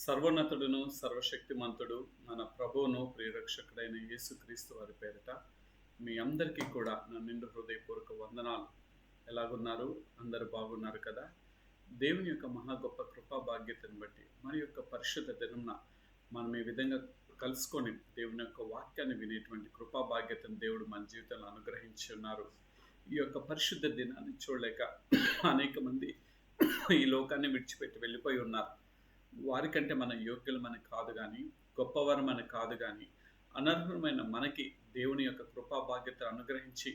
సర్వోన్నతుడును సర్వశక్తిమంతుడు మన ప్రభువును ప్రియరక్షకుడైన యేసుక్రీస్తు వారి పేరిట మీ అందరికీ కూడా నా నిండు హృదయపూర్వక వందనాలు. ఎలాగున్నారు? అందరూ బాగున్నారు కదా? దేవుని యొక్క మహా గొప్ప కృపా భాగ్యతను బట్టి మరి యొక్క పరిశుద్ధ దినంన మనం ఈ విధంగా కలుసుకొని దేవుని యొక్క వాక్యాన్ని వినేటువంటి కృపా భాగ్యతను దేవుడు మన జీవితంలో అనుగ్రహించి ఉన్నారు. ఈ యొక్క పరిశుద్ధ దినాన్ని చూడలేక అనేక మంది ఈ లోకాన్ని విడిచిపెట్టి వెళ్ళిపోయి ఉన్నారు. వారికంటే మన యోగ్యులు మనకు కాదు కానీ, గొప్పవారు మనకు కాదు కానీ, అనర్హమైన మనకి దేవుని యొక్క కృపా బాధ్యతను అనుగ్రహించి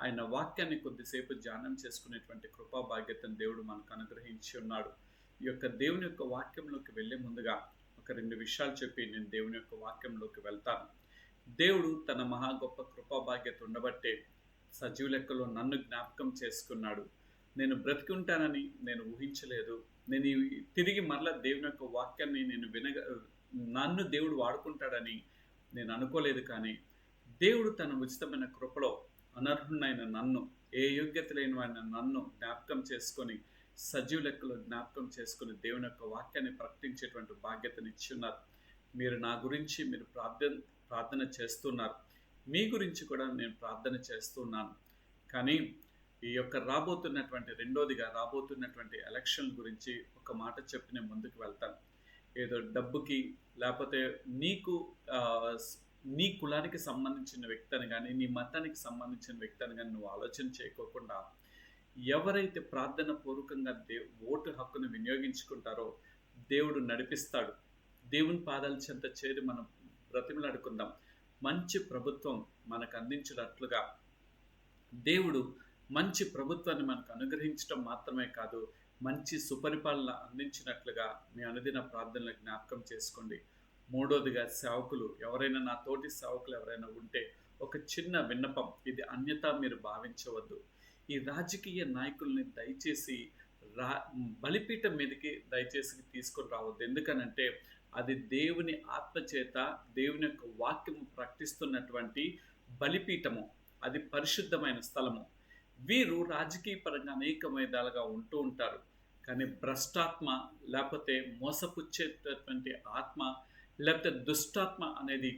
ఆయన వాక్యాన్ని కొద్దిసేపు ధ్యానం చేసుకునేటువంటి కృపా బాధ్యతను దేవుడు మనకు అనుగ్రహించి ఉన్నాడు. ఈ యొక్క దేవుని యొక్క వాక్యంలోకి వెళ్ళే ముందుగా ఒక రెండు విషయాలు చెప్పి నేను దేవుని యొక్క వాక్యంలోకి వెళ్తాను. దేవుడు తన మహా గొప్ప కృపా బాధ్యత ఉండబట్టే సజీవ లెక్కలో నన్ను జ్ఞాపకం చేసుకున్నాడు. నేను బ్రతికి ఉంటానని నేను ఊహించలేదు. నేను తిరిగి మరలా దేవుని యొక్క వాక్యాన్ని నన్ను దేవుడు వాడుకుంటాడని నేను అనుకోలేదు. కానీ దేవుడు తన ఉచితమైన కృపలో అనర్హునైన నన్ను, ఏ యోగ్యత లేని వాడిన నన్ను జ్ఞాపకం చేసుకొని సజీవ లెక్కలో జ్ఞాపకం చేసుకుని దేవుని యొక్క వాక్యాన్ని ప్రకటించేటువంటి బాధ్యతను ఇచ్చున్నారు. మీరు నా గురించి మీరు ప్రార్థన చేస్తున్నారు. మీ గురించి కూడా నేను ప్రార్థన చేస్తున్నాను. కానీ ఈ యొక్క రాబోతున్నటువంటి ఎలక్షన్ గురించి ఒక మాట చెప్పి నేను ముందుకు వెళ్తాను. ఏదో డబ్బుకి లేకపోతే నీ కులానికి సంబంధించిన వ్యక్తిని కానీ, నీ మతానికి సంబంధించిన వ్యక్తిని కానీ నువ్వు ఆలోచన చేయకోకుండా ఎవరైతే ప్రార్థన పూర్వకంగా ఓటు హక్కును వినియోగించుకుంటారో దేవుడు నడిపిస్తాడు. దేవుని పాదాల చెంత చేరి మనం బ్రతిమలాడుకుందాం. మంచి ప్రభుత్వం మనకు అందించినట్లుగా దేవుడు మంచి ప్రభుత్వాన్ని మనకు అనుగ్రహించడం మాత్రమే కాదు, మంచి సుపరిపాలన అందించినట్లుగా మీ అనుదిన ప్రార్థనలు జ్ఞాపకం చేసుకోండి. మూడోదిగా సేవకులు ఎవరైనా, నా తోటి సేవకులు ఎవరైనా ఉంటే ఒక చిన్న విన్నపం, ఇది అన్యత మీరు భావించవద్దు. ఈ రాజకీయ నాయకుల్ని దయచేసి బలిపీఠం మీదకి దయచేసి తీసుకొని రావద్దు. ఎందుకనంటే అది దేవుని ఆత్మచేత దేవుని యొక్క వాక్యము ప్రకటిస్తున్నటువంటి బలిపీఠము, అది పరిశుద్ధమైన స్థలము. వీరు రాజకీయ పరంగా అనేక విధాలుగా ఉంటూ ఉంటారు. కానీ భ్రష్టాత్మ లేకపోతే మోసపుచ్చేటటువంటి ఆత్మ లేకపోతే దుష్టాత్మ అనేది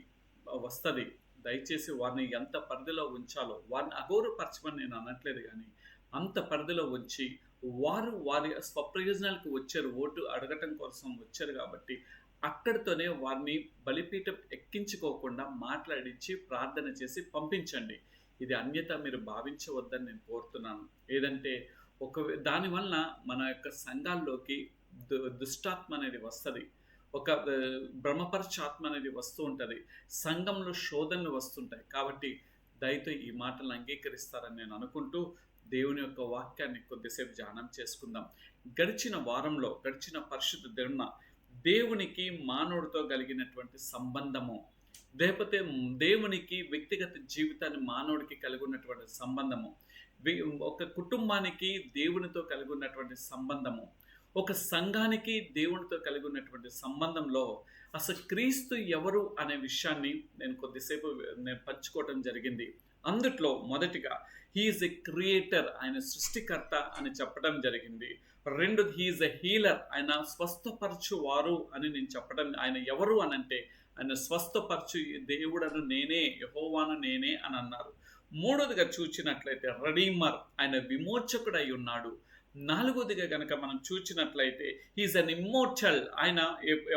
వస్తుంది. దయచేసి వారిని ఎంత పరిధిలో ఉంచాలో, వారిని అగౌరవపరచమని నేను అనట్లేదు, కానీ అంత పరిధిలో ఉంచి వారి స్వప్రయోజనాలకు వచ్చారు, ఓటు అడగటం కోసం వచ్చారు కాబట్టి అక్కడితోనే వారిని బలిపీఠం ఎక్కించుకోకుండా మాట్లాడించి ప్రార్థన చేసి పంపించండి. ఇది అన్యత మీరు భావించవద్దని నేను కోరుతున్నాను. ఏదంటే దానివల్ల మన యొక్క సంఘాల్లోకి దుష్టాత్మ అనేది వస్తుంది, ఒక భ్రమపరచాత్మ అనేది వస్తూ ఉంటుంది, సంఘంలో శోధనలు వస్తుంటాయి. కాబట్టి దయతో ఈ మాటలు అంగీకరిస్తారని నేను అనుకుంటూ దేవుని యొక్క వాక్యాన్ని కొద్దిసేపు ధ్యానం చేసుకుందాం. గడిచిన పరిశుద్ధ దిన దేవునికి మానవుడితో కలిగినటువంటి సంబంధము, లేకపోతే దేవునికి వ్యక్తిగత జీవితాన్ని మానవుడికి కలిగి ఉన్నటువంటి సంబంధము, ఒక కుటుంబానికి దేవునితో కలిగి ఉన్నటువంటి సంబంధము, ఒక సంఘానికి దేవునితో కలిగి ఉన్నటువంటి సంబంధంలో అసలు క్రీస్తు ఎవరు అనే విషయాన్ని నేను కొద్దిసేపు పంచుకోవటం జరిగింది. అందుట్లో మొదటిగా హీఈస్ ఎ క్రియేటర్, ఆయన సృష్టికర్త అని చెప్పడం జరిగింది. రెండోది హీఈస్ ఎ హీలర్, ఆయన స్వస్థపరచువారు అని నేను చెప్పడం. ఆయన ఎవరు అనంటే ఆయన స్వస్థపరచు దేవుడను నేనే, యెహోవాను నేనే అని అన్నారు. మూడోదిగా చూచినట్లయితే రెడీమర్, ఆయన విమోచకుడై ఉన్నాడు. నాలుగోదిగా కనుక మనం చూచినట్లయితే హీఈస్ అన్ ఇమ్మోర్టల్, ఆయన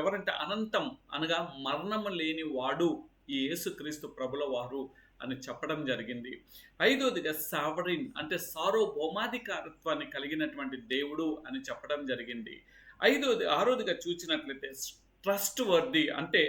ఎవరంటే అనంతం అనగా మరణము లేని వాడు ఈ యేసుక్రీస్తు ప్రభుల వారు అని చెప్పడం జరిగింది. ఐదోదిగా సావరిన్, అంటే సార్వభౌమాధికారత్వాన్ని కలిగినటువంటి దేవుడు అని చెప్పడం జరిగింది. ఆరోదిగా చూచినట్లయితే ట్రస్ట్ వర్ది, అంటే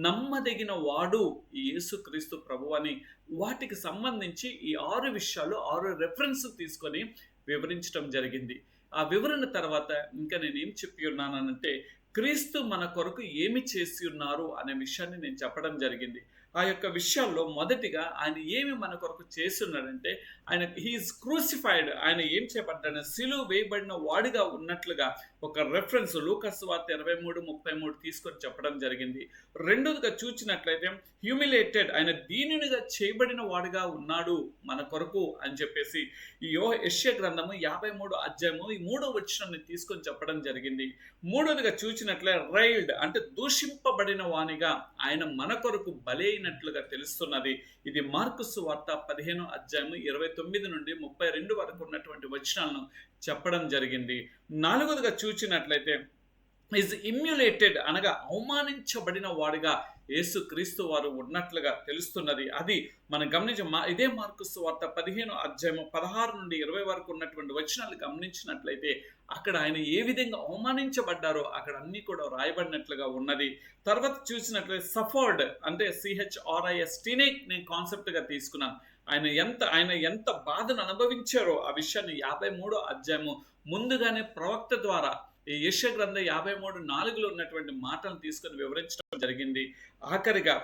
నమ్మదగిన వాడు ఈ యేసుక్రీస్తు ప్రభు అని. వాటికి సంబంధించి ఈ 6 రెఫరెన్స్ తీసుకొని వివరించడం జరిగింది. ఆ వివరణ తర్వాత ఇంకా నేనేం చెప్పి ఉన్నానంటే క్రీస్తు మన కొరకు ఏమి చేసి ఉన్నారు అనే విషయాన్ని నేను చెప్పడం జరిగింది. ఆ యొక్క విషయాల్లో మొదటిగా ఆయన ఏమి మన కొరకు చేస్తున్నాడంటే, ఆయన హీఈస్ క్రూసిఫైడ్, ఆయన ఏం చేయబడ్డాడు, సిలువ వేయబడిన వాడిగా ఉన్నట్లుగా ఒక రెఫరెన్స్ లూకాసు వార్త 23:33 తీసుకొని చెప్పడం జరిగింది. రెండోదిగా చూచినట్లయితే హ్యూమిలేటెడ్, ఆయన దీనునిగా చేయబడిన వాడిగా ఉన్నాడు మన కొరకు అని చెప్పేసి ఈ యెషయా గ్రంథము 53 అధ్యాయము ఈ 3వ వచనాన్ని తీసుకొని చెప్పడం జరిగింది. మూడోదిగా చూచినట్లే రైల్డ్, అంటే దూషింపబడిన వానిగా ఆయన మన కొరకు బలైనట్లుగా తెలుస్తున్నది. ఇది మార్కు సువార్త 15 అధ్యాయము 29 నుండి 32 వరకు ఉన్నటువంటి వచనాలను చెప్పడం జరిగింది. నాలుగోదిగా చూచినట్లయితే ఈజ్ ఇమ్యులేటెడ్, అనగా అవమానించబడిన వాడిగా యేసుక్రీస్తు వారు ఉన్నట్లుగా తెలుస్తున్నది. అది మనం ఇదే మార్కు సువార్త 15 అధ్యాయము 16 నుండి 20 వరకు ఉన్నటువంటి వచనాలు గమనించినట్లయితే అక్కడ ఆయన ఏ విధంగా అవమానించబడ్డారో అక్కడ అన్ని కూడా రాయబడినట్లుగా ఉన్నది. తర్వాత చూసినట్లయితే సఫర్డ్, అంటే CHRISTనే నేను కాన్సెప్ట్గా తీసుకున్నాను. ఆయన ఎంత బాధను అనుభవించారో ఆ విషయాన్ని 53 అధ్యాయము ముందుగానే ప్రవక్త ద్వారా ఈ యెషయా గ్రంథం 53:4లో ఉన్నటువంటి మాటలను తీసుకొని వివరించడం జరిగింది. ఆఖరిగా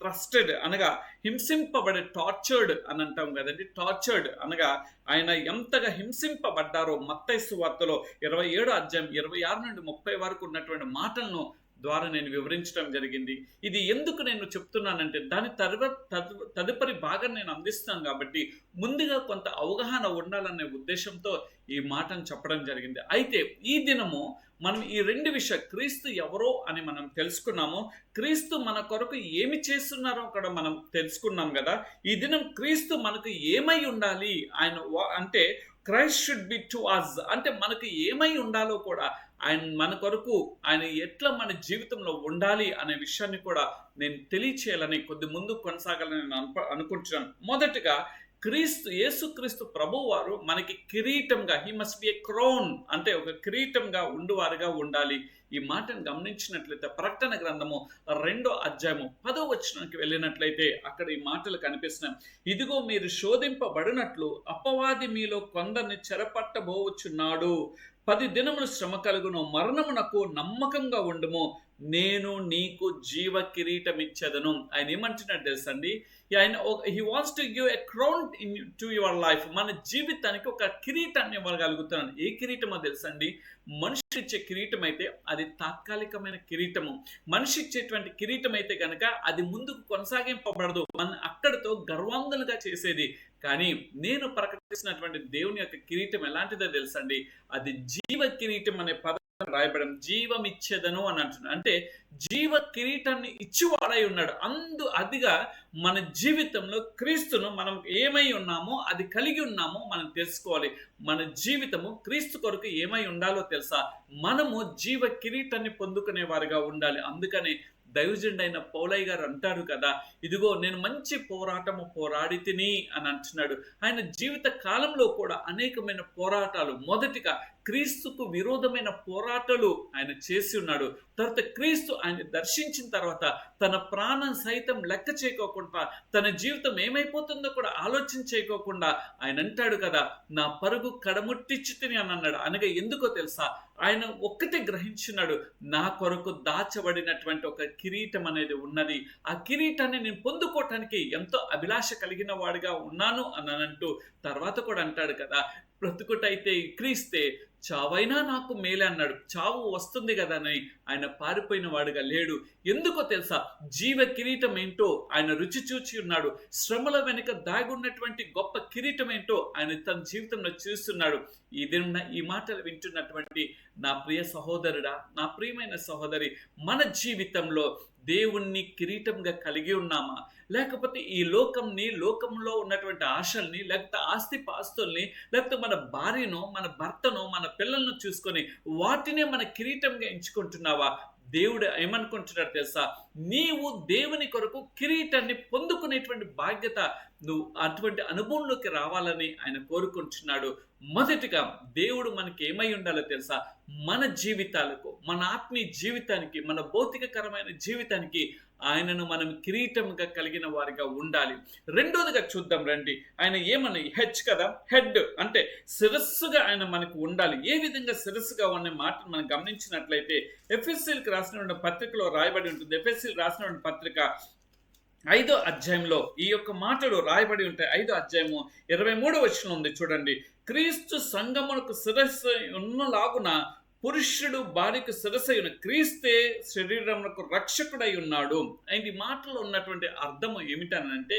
ట్రస్టెడ్ అనగా హింసింపబడే, టార్చర్డ్ అని అంటాం కదండి. టార్చర్డ్ అనగా ఆయన ఎంతగా హింసింపబడ్డారో మత్తయి సువార్తలో 27 అధ్యాయం 26 నుండి 30 వరకు ఉన్నటువంటి మాటలను ద్వారా నేను వివరించడం జరిగింది. ఇది ఎందుకు నేను చెప్తున్నానంటే దాని తదుపరి భాగం నేను అందిస్తాను కాబట్టి ముందుగా కొంత అవగాహన ఉండాలనే ఉద్దేశంతో ఈ మాటను చెప్పడం జరిగింది. అయితే ఈ దినము మనం ఈ రెండు విషయాలు, క్రీస్తు ఎవరో అని మనం తెలుసుకున్నాము, క్రీస్తు మన కొరకు ఏమి చేస్తున్నారో అక్కడ మనం తెలుసుకున్నాం కదా. ఈ దినం క్రీస్తు మనకు ఏమై ఉండాలి, ఆయన అంటే Christ should be to us, అంటే మనకు ఏమై ఉండాలో కూడా ఆయన మన కొరకు ఆయన ఎట్లా మన జీవితంలో ఉండాలి అనే విషయాన్ని కూడా నేను తెలియచేయాలని కొద్ది ముందు కొనసాగాలని నేను అనుకుంటున్నాను. మొదటగా యేసుక్రీస్తు ప్రభువు వారు మనకి కిరీటంగా, he must be a crown, అంటే ఒక కిరీటంగా ఉండువారుగా ఉండాలి. ఈ మాటను గమనించినట్లయితే ప్రకటన గ్రంథము 2వ అధ్యాయము 10వ వచనానికి వెళ్ళినట్లయితే అక్కడ ఈ మాటలు కనిపిస్తున్నాయి. ఇదిగో మీరు శోధింపబడినట్లు అపవాది మీలో కొందరిని చెరపట్టబోచున్నాడు. 10 దినములు శ్రమ కలుగును, మరణమునకు నమ్మకంగా ఉండుము, నేను నీకు జీవ కిరీటం ఇచ్చేదను. ఆయన ఏమంటున్నాడు తెలుసండి, ఆయన he wants to give a crown in to your life. మన జీవితానికి ఒక కిరీటాన్ని ఇవ్వగలుగుతున్నాను. ఏ కిరీటమో తెలుసండి, మనిషి ఇచ్చే కిరీటం అయితే అది తాత్కాలికమైన కిరీటము. మనిషి ఇచ్చేటువంటి కిరీటం అయితే కనుక అది ముందుకు కొనసాగింపబడదు, మన అక్కడితో గర్వాంగులుగా చేసేది. కానీ నేను ప్రకటిస్తున్నటువంటి దేవుని యొక్క కిరీటం ఎలాంటిదో తెలుసండి, అది జీవ కిరీటం అనే పదం రాయబడం, జీవం ఇచ్చేదను అని అంటున్నాడు. అంటే జీవ కిరీటాన్ని ఇచ్చివాడై ఉన్నాడు. అదిగా మన జీవితంలో క్రీస్తును మనం ఏమై ఉన్నామో అది కలిగి ఉన్నామో మనం తెలుసుకోవాలి. మన జీవితము క్రీస్తు కొరకు ఏమై ఉండాలో తెలుసా, మనము జీవ కిరీటాన్ని పొందుకునే వారిగా ఉండాలి. అందుకని దైవజనుడైన పౌలయ్య గారు అంటారు కదా, ఇదిగో నేను మంచి పోరాటము పోరాడి తిని అని అంటున్నాడు. ఆయన జీవిత కాలంలో కూడా అనేకమైన పోరాటాలు, మొదటిగా క్రీస్తుకు విరోధమైన పోరాటాలు ఆయన చేసి ఉన్నాడు. తర్వాత క్రీస్తు ఆయన దర్శించిన తర్వాత తన ప్రాణం సైతం లెక్క చేయకోకుండా, తన జీవితం ఏమైపోతుందో కూడా ఆలోచన చేయకోకుండా ఆయన అంటాడు కదా, నా పరుగు కడముట్టించి తిని అని అన్నాడు. అనగా ఎందుకో తెలుసా, ఆయన ఒక్కటే గ్రహించున్నాడు, నా కొరకు దాచబడినటువంటి ఒక కిరీటం అనేది ఉన్నది. ఆ కిరీటాన్ని నేను పొందుకోవటానికి ఎంతో అభిలాష కలిగిన వాడిగా ఉన్నాను అని అంటూ తర్వాత కూడా అంటాడు కదా, బ్రతుకుటైతే క్రీస్తే, చావైనా నాకు మేలే అన్నాడు. చావు వస్తుంది కదా అని ఆయన పారిపోయిన వాడుగా లేడు. ఎందుకో తెలుసా, జీవ కిరీటం ఏంటో ఆయన రుచి చూచి ఉన్నాడు. శ్రమల వెనుక దాగున్నటువంటి గొప్ప కిరీటం ఏంటో ఆయన తన జీవితంలో చూస్తున్నాడు. ఈ మాటలు వింటున్నటువంటి నా ప్రియ సహోదరుడా, నా ప్రియమైన సహోదరి, మన జీవితంలో దేవుణ్ణి కిరీటంగా కలిగి ఉన్నామా, లేకపోతే ఈ లోకంలో ఉన్నటువంటి ఆశల్ని, లేకపోతే ఆస్తిపాస్తుల్ని, లేకపోతే మన భార్యనో మన భర్తనో మన పిల్లలను చూసుకొని వాటినే మన కిరీటంగా ఎంచుకుంటున్నావా? దేవుడు ఏమనుకుంటున్నాడు తెలుసా, నీవు దేవుని కొరకు కిరీటాన్ని పొందుకునేటువంటి బాధ్యత, నువ్వు అటువంటి అనుభవంలోకి రావాలని ఆయన కోరుకుంటున్నాడు. మొదటిగా దేవుడు మనకి ఏమై ఉండాలో తెలుసా, మన జీవితాలకు మన ఆత్మీయ జీవితానికి, మన భౌతికకరమైన జీవితానికి ఆయనను మనం కిరీటంగా కలిగిన వారిగా ఉండాలి. రెండోదిగా చూద్దాం రండి. ఆయన ఏమని హెచ్ కదా, హెడ్ అంటే శిరస్సుగా ఆయన మనకు ఉండాలి. ఏ విధంగా శిరస్సుగా ఉన్న మాటను మనం గమనించినట్లయితే ఎఫెసీయులకు రాసిన పత్రికలో రాయబడి ఉంటుంది. ఎఫెసీయులకు రాసిన పత్రిక 5వ అధ్యాయంలో ఈ యొక్క మాటలు రాయబడి ఉంటాయి. 5వ అధ్యాయము 23వ వచనం ఉంది చూడండి. క్రీస్తు సంఘమునకు శిరస్సు ఉన్నలాగున పురుషుడు భార్యకు శిరస్సైన క్రీస్తే శరీరమునకు రక్షకుడై ఉన్నాడు. ఈ మాటలో ఉన్నటువంటి అర్థం ఏమిటనంటే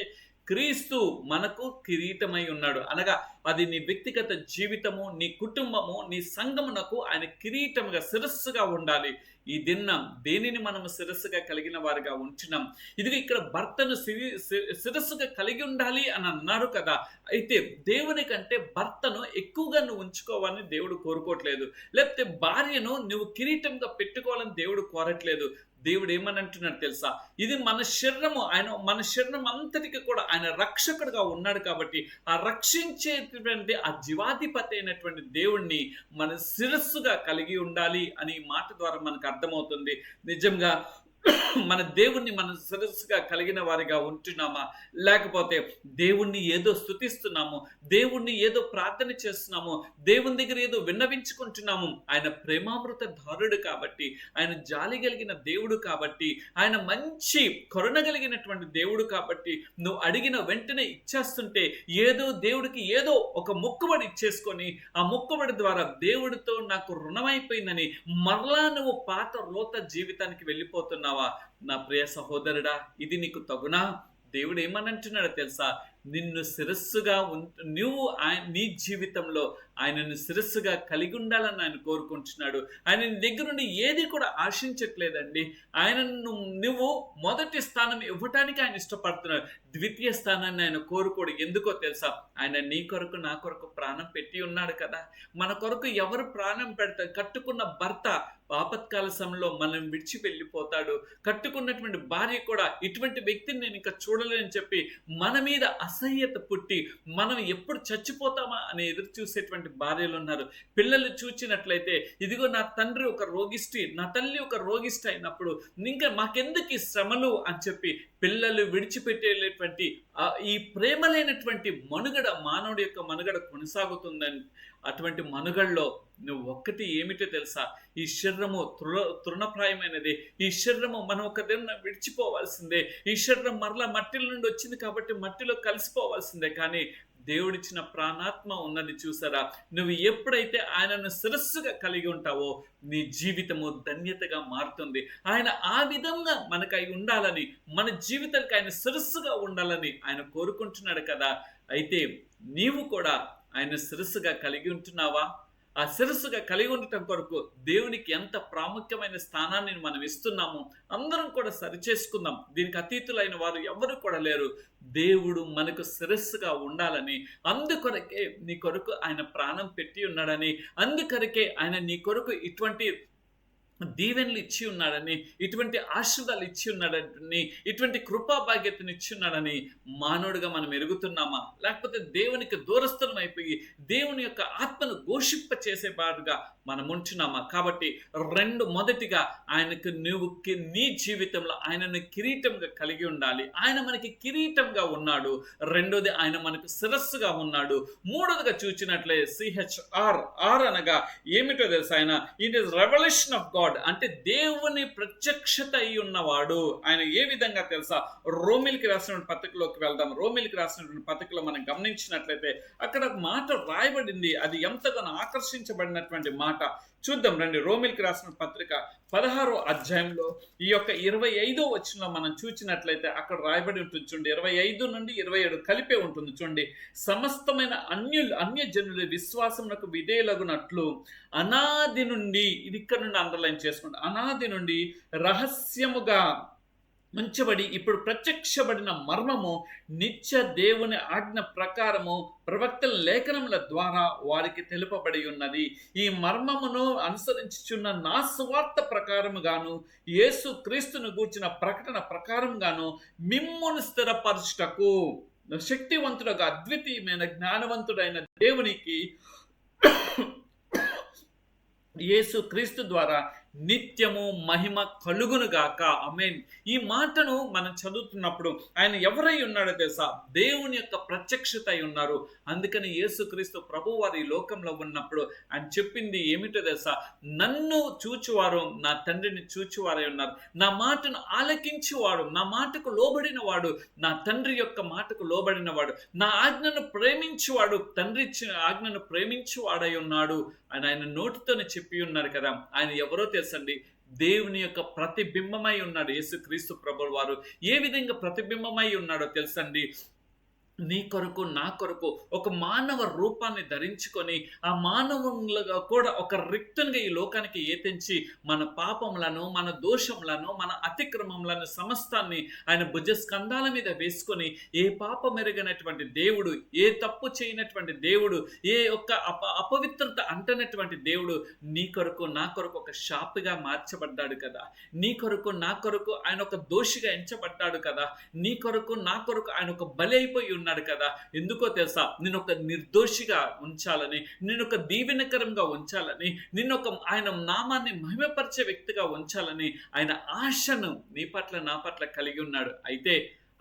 క్రీస్తు మనకు కిరీటమై ఉన్నాడు. అనగా అది నీ వ్యక్తిగత జీవితము, నీ కుటుంబము, నీ సంఘమునకు ఆయన కిరీటముగా శిరస్సుగా ఉండాలి. ఈ దినం దేనిని మనము శిరస్సుగా కలిగిన వారిగా ఉంటున్నాం. ఇదిగో ఇక్కడ భర్తను శిరస్సుగా కలిగి ఉండాలి అని అన్నారు కదా. అయితే దేవుని కంటే భర్తను ఎక్కువగా నువ్వు ఉంచుకోవాలని దేవుడు కోరుకోవట్లేదు. లేకపోతే భార్యను నువ్వు కిరీటంగా పెట్టుకోవాలని దేవుడు కోరట్లేదు. దేవుడు ఏమని అంటున్నాడు తెలుసా? ఇది మన శరీరము, ఆయన మన శరీరం అంతటికి కూడా ఆయన రక్షకుడుగా ఉన్నాడు. కాబట్టి ఆ రక్షించేటువంటి ఆ జీవాధిపతి అయినటువంటి దేవుణ్ణి మన శిరస్సుగా కలిగి ఉండాలి అని ఈ మాట ద్వారా మనకు అర్థమవుతుంది. నిజంగా మన దేవుణ్ణి మన శిరస్సుగా కలిగిన వారిగా ఉంటున్నామా, లేకపోతే దేవుణ్ణి ఏదో స్తుతిస్తున్నాము, దేవుణ్ణి ఏదో ప్రార్థన చేస్తున్నాము, దేవుని దగ్గర ఏదో విన్నవించుకుంటున్నాము. ఆయన ప్రేమామృత ధారుడు కాబట్టి, ఆయన జాలి కలిగిన దేవుడు కాబట్టి, ఆయన మంచి కరుణ కలిగినటువంటి దేవుడు కాబట్టి నువ్వు అడిగిన వెంటనే ఇచ్చేస్తుంటే ఏదో దేవుడికి ఏదో ఒక మొక్కుబడి ఇచ్చేసుకొని ఆ మొక్కుబడి ద్వారా దేవుడితో నాకు రుణమైపోయిందని మరలా నువ్వు పాత రోత జీవితానికి వెళ్ళిపోతున్నావు. నా ప్రియ సహోదరుడా, ఇది నీకు తగునా? దేవుడు ఏమనంటున్నాడో తెలుసా? నిన్ను శిరస్సుగా నువ్వు నీ జీవితంలో ఆయనను శిరస్సుగా కలిగి ఉండాలని ఆయన కోరుకుంటున్నాడు. ఆయన దగ్గర నుండి ఏది కూడా ఆశించట్లేదండి. ఆయనను నువ్వు మొదటి స్థానం ఇవ్వటానికి ఆయన ఇష్టపడుతున్నాడు. ద్వితీయ స్థానాన్ని ఆయన కోరుకోడు. ఎందుకో తెలుసా? ఆయన నీ కొరకు నా కొరకు ప్రాణం పెట్టి ఉన్నాడు కదా. మన కొరకు ఎవరు ప్రాణం పెడతారు? కట్టుకున్న భర్త ఆపత్కాల సమయంలో మనం విడిచి వెళ్ళిపోతాడు. కట్టుకున్నటువంటి భార్య కూడా ఇటువంటి వ్యక్తిని నేను ఇంకా చూడలేని చెప్పి మన మీద అసహ్యత పుట్టి మనం ఎప్పుడు చచ్చిపోతామా అని ఎదురు చూసేటువంటి భార్యలు ఉన్నారు. పిల్లలు చూచినట్లయితే ఇదిగో నా తండ్రి ఒక రోగిష్టి, నా తల్లి ఒక రోగిష్టి అయినప్పుడు ఇంకా మాకెందుకు ఈ శ్రమలు అని చెప్పి పిల్లలు విడిచిపెట్టేటువంటి ఈ ప్రేమలైనటువంటి మనుగడ, మానవుడి యొక్క మనుగడ కొనసాగుతుందని. అటువంటి మనుగడలో నువ్వు ఒక్కటి ఏమిటో తెలుసా? ఈ శరీరము తృణప్రాయమైనది. ఈ శరీరము మనం ఒక దిన విడిచిపోవాల్సిందే. ఈ శరీరం మరలా మట్టిల నుండి వచ్చింది కాబట్టి మట్టిలో కలిసిపోవాల్సిందే. కానీ దేవుడిచ్చిన ప్రాణాత్మ ఉన్నది చూసారా? నువ్వు ఎప్పుడైతే ఆయనను శిరస్సుగా కలిగి ఉంటావో నీ జీవితము ధన్యతగా మారుతుంది. ఆయన ఆ విధంగా మనకై ఉండాలని, మన జీవితానికి ఆయన శిరస్సుగా ఉండాలని ఆయన కోరుకుంటున్నాడు కదా. అయితే నీవు కూడా ఆయన శిరస్సుగా కలిగి ఉంటున్నావా? ఆ శిరస్సుగా కలిగి ఉండటం కొరకు దేవునికి ఎంత ప్రాముఖ్యమైన స్థానాన్ని మనం ఇస్తున్నాము. అందరం కూడా సరిచేసుకుందాం. దీనికి అతీతులైన వారు ఎవరు కూడా లేరు. దేవుడు మనకు శిరస్సుగా ఉండాలని, అందుకొరకే నీ కొరకు ఆయన ప్రాణం పెట్టి ఉన్నాడని, అందుకొరకే ఆయన నీ కొరకు ఇటువంటి దీవెనలు ఇచ్చి ఉన్నాడని, ఇటువంటి ఆశీర్వాదాలు ఇచ్చి ఉన్నాడని, ఇటువంటి కృపా భాగ్యతను ఇచ్చి ఉన్నాడని మానవుడిగా మనం ఎరుగుతున్నామా? లేకపోతే దేవునికి దూరస్థలం అయిపోయి దేవుని యొక్క ఆత్మను ఘోషింప చేసేవాడుగా మనం ఉంటున్నామా? కాబట్టి మొదటిగా ఆయనకు నువ్వు నీ జీవితంలో ఆయనను కిరీటంగా కలిగి ఉండాలి. ఆయన మనకి కిరీటంగా ఉన్నాడు. రెండోది ఆయన మనకు శిరస్సుగా ఉన్నాడు. మూడోదిగా చూచినట్లే CHR అనగా ఏమిటో తెలుసు? ఆయన it is revolution of God, అంటే దేవుని ప్రత్యక్షత అయి ఉన్నవాడు. ఆయన ఏ విధంగా తెలుసా? రోమిలికి రాసినటువంటి పత్రికలోకి వెళ్దాం. రోమిలికి రాసినటువంటి పత్రికలో మనం గమనించినట్లయితే అక్కడ మాట రాయబడింది. అది ఎంతగానో ఆకర్షించబడినటువంటి మాట. చూద్దాం రండి. రోమిలికి రాసిన పత్రిక 16వ అధ్యాయంలో ఈ యొక్క 25వ వచనంలో మనం చూచినట్లయితే అక్కడ రాయబడి ఉంటుంది చూడండి. 25 నుండి 27 కలిపే ఉంటుంది చూడండి. సమస్తమైన అన్యజనుల విశ్వాసమునకు విధేయులగునట్లు అనాది నుండి, ఇది ఇక్కడ నుండి అండర్లైన్ చేసుకోండి, అనాది నుండి రహస్యముగా ఉంచబడి ఇప్పుడు ప్రత్యక్షపడిన మర్మము నిత్య దేవుని ఆజ్ఞ ప్రకారము ప్రవక్తల లేఖనముల ద్వారా వారికి తెలుపబడి ఉన్నది. ఈ మర్మమును అనుసరించుచున్న నా సువార్త ప్రకారముగాను యేసు క్రీస్తును గూర్చిన ప్రకటన ప్రకారముగాను మిమ్మును స్థిరపరచుటకు శక్తివంతుడుగా అద్వితీయమైన జ్ఞానవంతుడైన దేవునికి యేసు క్రీస్తు ద్వారా నిత్యము మహిమ కలుగునుగాక. ఆమేన్. ఈ మాటను మనం చదువుతున్నప్పుడు ఆయన ఎవరై ఉన్నాడో తెలుసా? దేవుని యొక్క ప్రత్యక్షత అయి ఉన్నారు. అందుకని యేసుక్రీస్తు ప్రభు వారు ఈ లోకంలో ఉన్నప్పుడు ఆయన చెప్పింది ఏమిటో తెలుసా? నన్ను చూచువారు నా తండ్రిని చూచువారై ఉన్నారు. నా మాటను ఆలకించువాడు, నా మాటకు లోబడిన వాడు నా తండ్రి యొక్క మాటకు లోబడిన వాడు, నా ఆజ్ఞను ప్రేమించువాడు తండ్రి ఆజ్ఞను ప్రేమించువాడై ఉన్నాడు అని ఆయన నోటితోనే చెప్పి ఉన్నారు కదా. ఆయన ఎవరో తెలుసండి? దేవుని యొక్క ప్రతిబింబమై ఉన్నాడు యేసుక్రీస్తు ప్రభువు వారు. ఏ విధంగా ప్రతిబింబమై ఉన్నాడో తెలుసండి? నీ కొరకు నా కొరకు ఒక మానవ రూపాన్ని ధరించుకొని ఆ మానవులుగా కూడా ఒక రిక్తునిగా ఈ లోకానికి ఏతించి మన పాపములను, మన దోషములను, మన అతిక్రమములను సమస్తాన్ని ఆయన భుజస్కంధాల మీద వేసుకొని, ఏ పాపం ఎరగనటువంటి దేవుడు, ఏ తప్పు చేయనటువంటి దేవుడు, ఏ ఒక్క అపవిత్రత అంటనటువంటి దేవుడు నీ కొరకు నా కొరకు ఒక శాపిగా మార్చబడ్డాడు కదా. నీ కొరకు నా కొరకు ఆయన ఒక దోషిగా ఎంచబడ్డాడు కదా. నీ కొరకు నా కొరకు ఆయన ఒక బలి అయిపోయి ఉన్నాడు కదా. ఎందుకో తెలుసా? నేను ఒక నిర్దోషిగా ఉంచాలని, నేను ఒక దీవెనకరంగా ఉంచాలని, నిన్ను ఒక ఆయన నామాన్ని మహిమపరిచే వ్యక్తిగా ఉంచాలని ఆయన ఆశను నీ పట్ల నా పట్ల కలిగి ఉన్నాడు. అయితే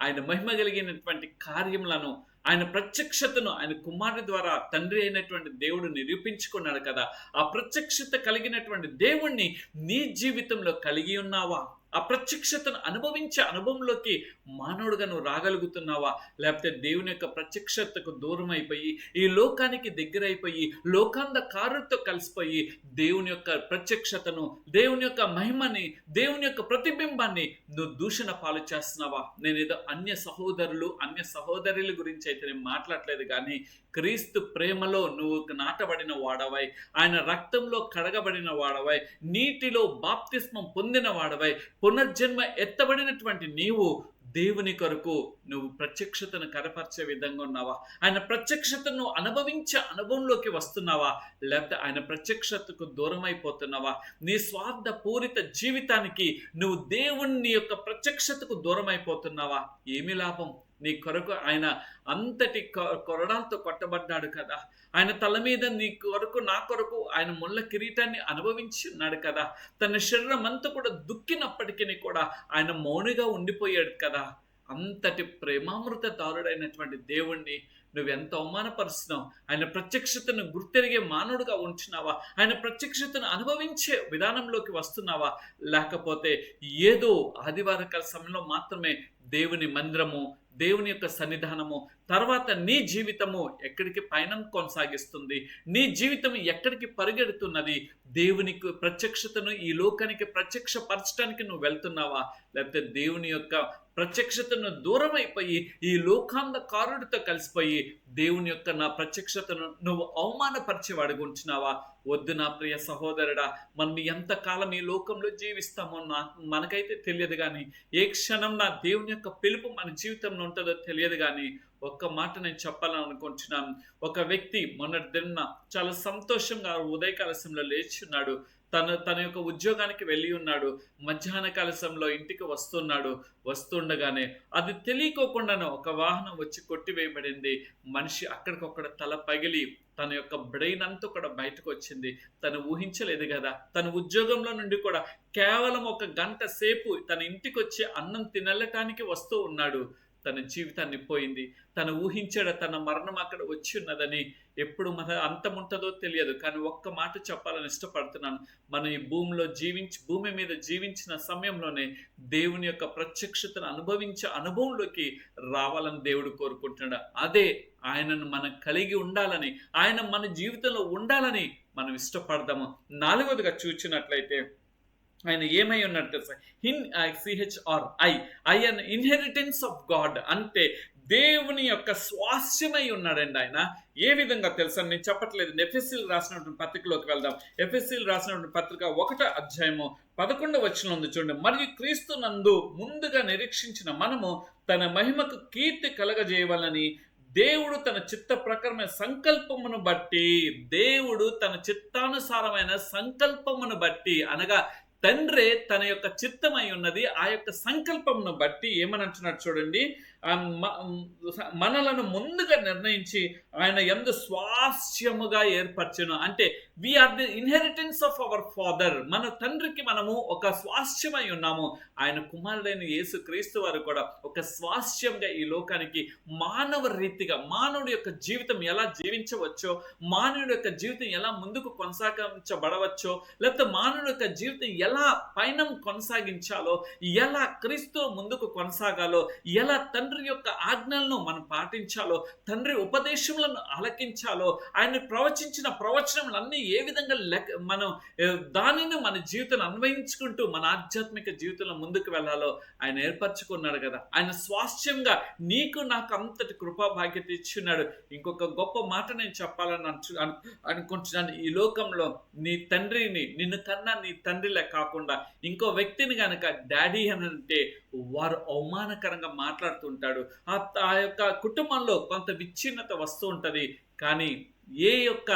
ఆయన మహిమ కలిగినటువంటి కార్యములను, ఆయన ప్రత్యక్షతను ఆయన కుమారుడి ద్వారా తండ్రి అయినటువంటి దేవుడు నిరూపించుకున్నాడు కదా. ఆ ప్రత్యక్షత కలిగినటువంటి దేవుణ్ణి నీ జీవితంలో కలిగి ఉన్నావా? ఆ ప్రత్యక్షతను అనుభవించే అనుభవంలోకి మానవుడుగా నువ్వు రాగలుగుతున్నావా? లేకపోతే దేవుని యొక్క ప్రత్యక్షతకు దూరం అయిపోయి, ఈ లోకానికి దగ్గరైపోయి, లోకాంధకారులతో కలిసిపోయి దేవుని యొక్క ప్రత్యక్షతను, దేవుని యొక్క మహిమని, దేవుని యొక్క ప్రతిబింబాన్ని నువ్వు దూషణ పాలు చేస్తున్నావా? నేనేదో అన్య సహోదరులు, అన్య సహోదరుల గురించి అయితే నేను మాట్లాడలేదు, కానీ క్రీస్తు ప్రేమలో నువ్వు నాటబడిన వాడవై, ఆయన రక్తంలో కడగబడిన వాడవై, నీటిలో బాప్తిస్మం పొందిన వాడవై, పునర్జన్మ ఎత్తబడినటువంటి నీవు దేవుని కొరకు నువ్వు ప్రత్యక్షతను కనపరిచే విధంగా ఉన్నావా? ఆయన ప్రత్యక్షతను అనుభవించే అనుభవంలోకి వస్తున్నావా? లేకపోతే ఆయన ప్రత్యక్షతకు దూరం అయిపోతున్నావా? నీ స్వార్థ పూరిత జీవితానికి నువ్వు దేవుని యొక్క ప్రత్యక్షతకు దూరం అయిపోతున్నావా? ఏమి లాభం? నీ కొరకు ఆయన అంతటి కొరడాలతో కొట్టబడ్డాడు కదా. ఆయన తల మీద నీ కొరకు నా కొరకు ఆయన ముళ్ళ కిరీటాన్ని అనుభవించి ఉన్నాడు కదా. తన శరీరం అంతా కూడా దుఃఖినప్పటికీ కూడా ఆయన మౌనిగా ఉండిపోయాడు కదా. అంతటి ప్రేమామృత దారుడైనటువంటి దేవుణ్ణి నువ్వెంత అవమానపరుస్తున్నావు? ఆయన ప్రత్యక్షతను గుర్తెరిగే మానవుడుగా ఉంచున్నావా? ఆయన ప్రత్యక్షతను అనుభవించే విధానంలోకి వస్తున్నావా? లేకపోతే ఏదో ఆదివారకాల సమయంలో మాత్రమే దేవుని మందిరము, దేవుని యొక్క సన్నిధానము, తర్వాత నీ జీవితము ఎక్కడికి పయనం కొనసాగిస్తుంది? నీ జీవితం ఎక్కడికి పరిగెడుతున్నది? దేవునికి ప్రత్యక్షతను ఈ లోకానికి ప్రత్యక్షపరచడానికి నువ్వు వెళ్తున్నావా? లేకపోతే దేవుని యొక్క ప్రత్యక్షతను దూరం అయిపోయి ఈ లోకాంధకారుడితో కలిసిపోయి దేవుని యొక్క నా ప్రత్యక్షతను నువ్వు అవమానపరిచేవాడిగా ఉంచున్నావా? వద్దు నా ప్రియ సహోదరుడా. మనం ఎంతకాలం ఈ లోకంలో జీవిస్తామో మనకైతే తెలియదు, కానీ ఏ క్షణం నా దేవుని యొక్క పిలుపు మన జీవితంలో ఉంటుందో తెలియదు. కానీ ఒక్క మాట నేను చెప్పాలని అనుకుంటున్నాను. ఒక వ్యక్తి మొన్నటి దిన చాలా సంతోషంగా ఉదయకాల సమయంలో లేచున్నాడు. తన యొక్క ఉద్యోగానికి వెళ్ళి ఉన్నాడు. మధ్యాహ్న కాల సమయంలో ఇంటికి వస్తుండగానే అది తెలియకోకుండానే ఒక వాహనం వచ్చి కొట్టివేయబడింది. మనిషి అక్కడికొక్కడ తల పగిలి తన యొక్క బ్రెయిన్ అంతా కూడా బయటకు వచ్చింది. తను ఊహించలేదు కదా. తన ఉద్యోగంలో నుండి కూడా కేవలం 1 గంట సేపు తన ఇంటికి వచ్చి అన్నం తినెళ్ళటానికి వస్తూ ఉన్నాడు. తన జీవితాన్ని పోయింది. తను ఊహించాడు తన మరణం అక్కడ వచ్చి ఉన్నదని. ఎప్పుడు మన అంతం ఉంటుందో తెలియదు, కానీ ఒక్క మాట చెప్పాలని ఇష్టపడుతున్నాను. మనం ఈ భూమి మీద జీవించిన సమయంలోనే దేవుని యొక్క ప్రత్యక్షతను అనుభవించే అనుభవంలోకి రావాలని దేవుడు కోరుకుంటున్నాడు. అదే ఆయనను మనం కలిగి ఉండాలని, ఆయన మన జీవితంలో ఉండాలని మనం ఇష్టపడదాము. 4వదిగా చూచినట్లయితే ఆయన ఏమై ఉన్నాడు తెలుసా? I an inheritance of God, అంటే దేవుని యొక్క స్వాస్యమై ఉన్నాడండి ఆయన. ఏ విధంగా తెలుసా? నేను చెప్పట్లేదు. ఎఫెసీయులు రాసినటువంటి పత్రికలోకి వెళ్దాం. ఎఫెసీయులు రాసినటువంటి పత్రిక 1వ అధ్యాయము 11వ వచనం ఉంది చూడండి. మరియు క్రీస్తు నందు ముందుగా నిరీక్షించిన మనము తన మహిమకు కీర్తి కలగజేయవాలని దేవుడు తన చిత్త ప్రకారమైన సంకల్పమును బట్టి, దేవుడు తన చిత్తానుసారమైన సంకల్పమును బట్టి, అనగా తండ్రే తన యొక్క చిత్తమై ఉన్నది. ఆ యొక్క సంకల్పమును బట్టి ఏమని అంటున్నాడు చూడండి. మనలను ముందుగా నిర్ణయించి ఆయన యందు స్వాస్యముగా ఏర్పరచును. అంటే we are the inheritance of our father. మన తండ్రికి మనము ఒక స్వాస్యమై ఉన్నాము. ఆయన కుమారుడైన యేసు క్రీస్తు వారు కూడా ఒక స్వాస్యంగా ఈ లోకానికి మానవ రీతిగా మానవుడి యొక్క జీవితం ఎలా జీవించవచ్చో, మానవుడి యొక్క జీవితం ఎలా ముందుకు కొనసాగించబడవచ్చో, లేకపోతే మానవుడి యొక్క జీవితం ఎలా పయనం కొనసాగించాలో, ఎలా క్రీస్తు ముందుకు కొనసాగాలో, ఎలా తండ్రి యొక్క ఆజ్ఞలను మనం పాటించాలో, తండ్రి ఉపదేశములను ఆలకించాలో, ఆయన ప్రవచించిన ప్రవచనములన్నీ ఏ విధంగా మనం దానిని మన జీవితంలో అన్వయించుకుంటూ మన ఆధ్యాత్మిక జీవితంలో ముందుకు వెళ్ళాలో ఆయన ఏర్పరచుకున్నాడు కదా. ఆయన స్వాస్థ్యంగా నీకు నాకు అంతటి కృపా భాగ్యత ఇచ్చున్నాడు. ఇంకొక గొప్ప మాట నేను చెప్పాలని అనుకుంటున్నాను. ఈ లోకంలో నీ తండ్రిని, నిన్ను కన్నా నీ తండ్రిలే కాకుండా ఇంకో వ్యక్తిని కనుక డాడీ అని అంటే వారు అవమానకరంగా మాట్లాడుతుంటాడు. ఆ యొక్క కుటుంబంలో కొంత విచ్ఛిన్నత వస్తూ ఉంటుంది. కానీ ఏ యొక్క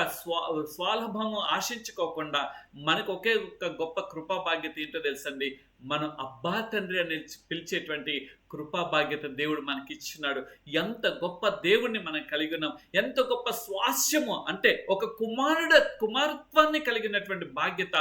స్వాలభము ఆశించుకోకుండా మనకు ఒకే ఒక గొప్ప కృపా బాధ్యత ఏంటో తెలుసండి, మనం అబ్బా తండ్రి అని పిలిచేటువంటి కృపా బాధ్యత దేవుడు మనకి ఇచ్చినాడు. ఎంత గొప్ప దేవుణ్ణి మనం కలిగి ఉన్నాం, ఎంత గొప్ప స్వాస్యము అంటే ఒక కుమారత్వాన్ని కలిగినటువంటి బాధ్యత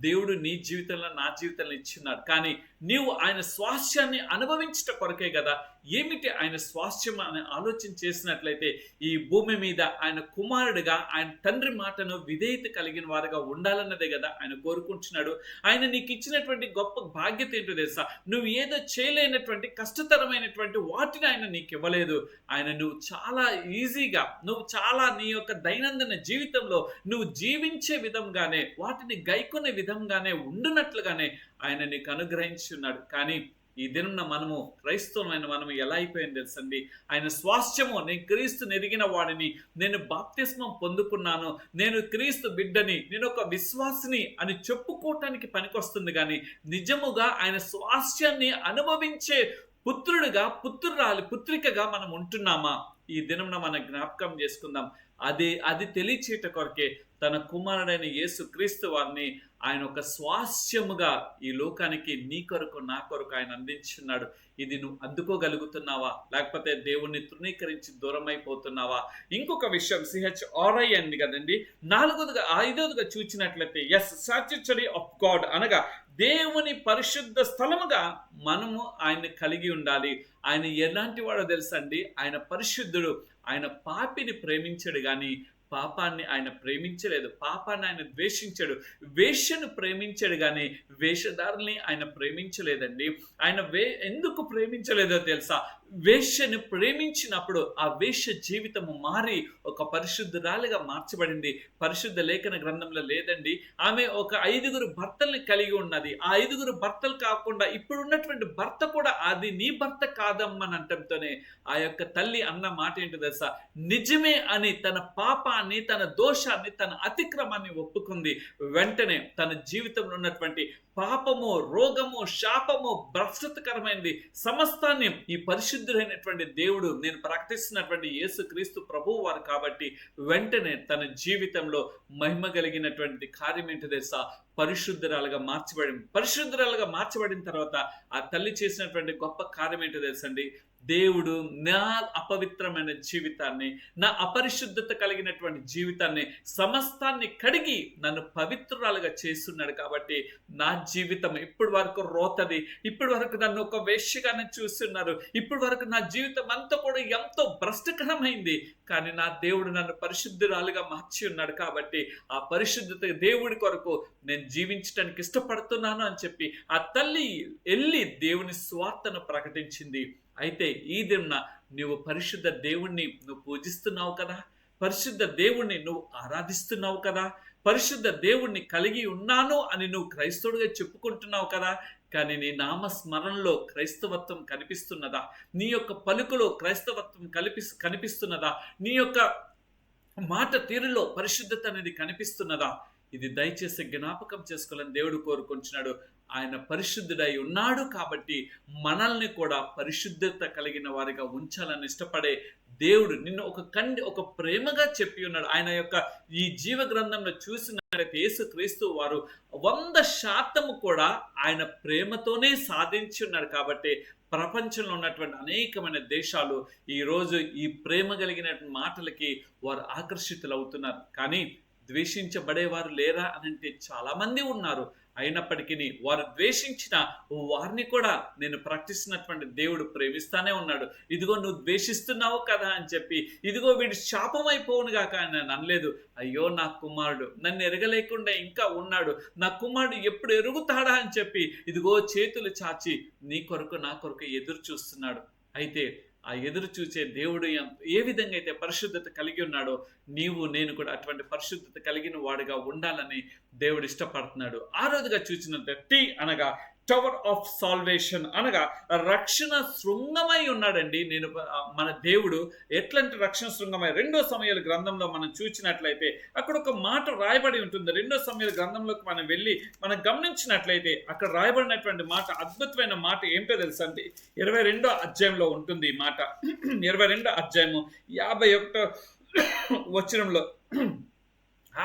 దేవుడు నీ జీవితంలో నా జీవితంలో ఇచ్చినాడు. కానీ నీవు ఆయన స్వాస్యాన్ని అనుభవించట కొరకే కదా. ఏమిటి ఆయన స్వాస్యం అని ఆలోచన చేసినట్లయితే ఈ భూమి మీద ఆయన కుమారుడిగా ఆయన తండ్రి మాటను విధేయత కలిగిన వారుగా ఉండాలన్నదే కదా ఆయన కోరుకుంటున్నాడు. ఆయన నీకు ఇచ్చినటువంటి గొప్ప బాధ్యత ఏంటో తెలుసా, నువ్వు ఏదో చేయలేనటువంటి కష్టతరమైనటువంటి వాటిని ఆయన నీకు ఇవ్వలేదు. ఆయన నువ్వు చాలా ఈజీగా, నువ్వు చాలా నీ యొక్క దైనందిన జీవితంలో నువ్వు జీవించే విధంగానే, వాటిని గైకొనే విధంగానే ఉండునట్లుగానే ఆయన నీకు అనుగ్రహించి ఉన్నాడు. కానీ ఈ దినం మనము క్రైస్తవులైన మనము ఎలా అయిపోయింది తెలుసండి, ఆయన స్వాస్థ్యము, నేను క్రీస్తుని ఎరిగిన వాడిని, నేను బాప్తిస్మం పొందుకున్నాను, నేను క్రీస్తు బిడ్డని, నేను ఒక విశ్వాసిని అని చెప్పుకోవటానికి పనికొస్తుంది. కానీ నిజముగా ఆయన స్వాస్థ్యాన్ని అనుభవించే పుత్రుడిగా, పుత్రికగా మనం ఉంటున్నామా? ఈ దినమున మనం జ్ఞాపకం చేసుకుందాం. అది తెలియచేట కొరకే తన కుమారుడైన యేసు క్రీస్తు వారిని ఆయన ఒక స్వాస్యముగా ఈ లోకానికి నీ కొరకు నా కొరకు ఆయన అందించున్నాడు. ఇది నువ్వు అందుకోగలుగుతున్నావా, లేకపోతే దేవుణ్ణి తృణీకరించి దూరం అయిపోతున్నావా? ఇంకొక విషయం CHRI అండి కదండి. 5వదిగా చూచినట్లయితే సాచ్యుటరీ ఆఫ్ గాడ్ అనగా దేవుని పరిశుద్ధ స్థలముగా మనము ఆయన్ని కలిగి ఉండాలి. ఆయన ఎలాంటి వాడో తెలుసండి, ఆయన పరిశుద్ధుడు. ఆయన పాపిని ప్రేమించడు కానీ పాపాన్ని ఆయన ప్రేమించలేదు. పాపాన్ని ఆయన ద్వేషించాడు. వేశ్యను ప్రేమించాడు కానీ వేషధారుల్ని ఆయన ప్రేమించలేదండి. ఆయన ఎందుకు ప్రేమించలేదో తెలుసా? వేశ్యను ప్రేమించినప్పుడు ఆ వేశ్య జీవితము మారి ఒక పరిశుద్ధురాలిగా మార్చబడింది. పరిశుద్ధ లేఖన గ్రంథంలో లేదండి, ఆమె ఒక 5 భర్తల్ని కలిగి ఉన్నది. ఆ 5 భర్తలు కాకుండా ఇప్పుడు ఉన్నటువంటి భర్త కూడా అది నీ భర్త కాదమ్మని అంటంతోనే ఆ యొక్క తల్లి అన్న మాట ఏంటో తెలుసా? నిజమే అని తన పాపాన్ని, తన దోషాన్ని, తన అతిక్రమాన్ని ఒప్పుకుంది. వెంటనే తన జీవితంలో ఉన్నటువంటి పాపము, రోగము, శాపము, భ్రష్టకరమైనది సమస్తాన్ని ఈ పరిశుద్ధుడైనటువంటి దేవుడు, నేను ప్రకటిస్తున్నటువంటి యేసు క్రీస్తు ప్రభువు వారు కాబట్టి వెంటనే తన జీవితంలో మహిమ కలిగినటువంటి కార్యం ఏంటో తెలుసా? పరిశుద్ధురాలుగా మార్చబడిన తర్వాత ఆ తల్లి చేసినటువంటి గొప్ప కార్యం ఏంటో తెలుసండి? దేవుడు నా అపవిత్రమైన జీవితాన్ని, నా అపరిశుద్ధత కలిగినటువంటి జీవితాన్ని సమస్తాన్ని కడిగి నన్ను పవిత్రురాలుగా చేస్తున్నాడు. కాబట్టి నా జీవితం ఇప్పటి వరకు రోతది, ఇప్పటి వరకు నన్ను ఒక వేశ్యగానే చూస్తున్నారు, ఇప్పటి వరకు నా జీవితం అంతా కూడా ఎంతో భ్రష్టకరమైంది. కానీ నా దేవుడు నన్ను పరిశుద్ధురాలుగా మార్చి ఉన్నాడు. కాబట్టి ఆ పరిశుద్ధత దేవుడి కొరకు నేను జీవించడానికి ఇష్టపడుతున్నాను అని చెప్పి ఆ తల్లి వెళ్ళి దేవుని స్వార్థను ప్రకటించింది. అయితే ఈ దిన నువ్వు పరిశుద్ధ దేవుణ్ణి నువ్వు పూజిస్తున్నావు కదా, పరిశుద్ధ దేవుణ్ణి నువ్వు ఆరాధిస్తున్నావు కదా, పరిశుద్ధ దేవుణ్ణి కలిగి ఉన్నాను అని నువ్వు క్రైస్తవుడిగా చెప్పుకుంటున్నావు కదా. కానీ నీ నామస్మరణలో క్రైస్తవత్వం కనిపిస్తున్నదా? నీ యొక్క పలుకులో క్రైస్తవత్వం కనిపిస్తున్నదా? నీ యొక్క మాట తీరులో పరిశుద్ధత అనేది కనిపిస్తున్నదా? ఇది దయచేసి జ్ఞాపకం చేసుకోవాలని దేవుడు కోరుకుంటున్నాడు. ఆయన పరిశుద్ధుడై ఉన్నాడు కాబట్టి మనల్ని కూడా పరిశుద్ధత కలిగిన వారిగా ఉంచాలని ఇష్టపడే దేవుడు నిన్ను ఒక ప్రేమగా చెప్పి ఉన్నాడు. ఆయన యొక్క ఈ జీవ గ్రంథంలో చూసినట్లయితే యేసుక్రీస్తు వారు 100% కూడా ఆయన ప్రేమతోనే సాధించి ఉన్నాడు. కాబట్టి ప్రపంచంలో ఉన్నటువంటి అనేకమైన దేశాలు ఈరోజు ఈ ప్రేమ కలిగిన మాటలకి వారు ఆకర్షితులు అవుతున్నారు. కానీ ద్వేషించబడేవారు లేరా అని అంటే చాలా మంది ఉన్నారు. అయినప్పటికీ వారు ద్వేషించిన వారిని కూడా నేను ప్రకటిస్తున్నటువంటి దేవుడు ప్రేమిస్తానే ఉన్నాడు. ఇదిగో నువ్వు ద్వేషిస్తున్నావు కదా అని చెప్పి, ఇదిగో వీడు శాపం అయిపోవును గాక అని నేను అనలేదు. అయ్యో నా కుమారుడు నన్ను ఎరగలేకుండా ఇంకా ఉన్నాడు, నా కుమారుడు ఎప్పుడు ఎరుగుతాడా అని చెప్పి ఇదిగో చేతులు చాచి నీ కొరకు నా కొరకు ఎదురు చూస్తున్నాడు. అయితే ఆ ఎదురు చూచే దేవుడు ఏ విధంగా అయితే పరిశుద్ధత కలిగి ఉన్నాడో నీవు నేను కూడా అటువంటి పరిశుద్ధత కలిగిన వాడిగా ఉండాలని దేవుడు ఇష్టపడుతున్నాడు. ఆ రోజుగా చూసినట్టు టీ అనగా టవర్ ఆఫ్ సాల్వేషన్ అనగా రక్షణ శృంగమై ఉన్నాడండి. మన దేవుడు ఎట్లాంటి రక్షణ శృంగమై 2 సమయాల గ్రంథంలో మనం చూసినట్లయితే అక్కడ ఒక మాట రాయబడి ఉంటుంది. 2 సమయాల గ్రంథంలోకి మనం వెళ్ళి మనం గమనించినట్లయితే అక్కడ రాయబడినటువంటి మాట అద్భుతమైన మాట ఏమిటో తెలుసా అండి? 22వ అధ్యాయంలో ఉంటుంది ఈ మాట. 22వ అధ్యాయము 51వ వచనంలో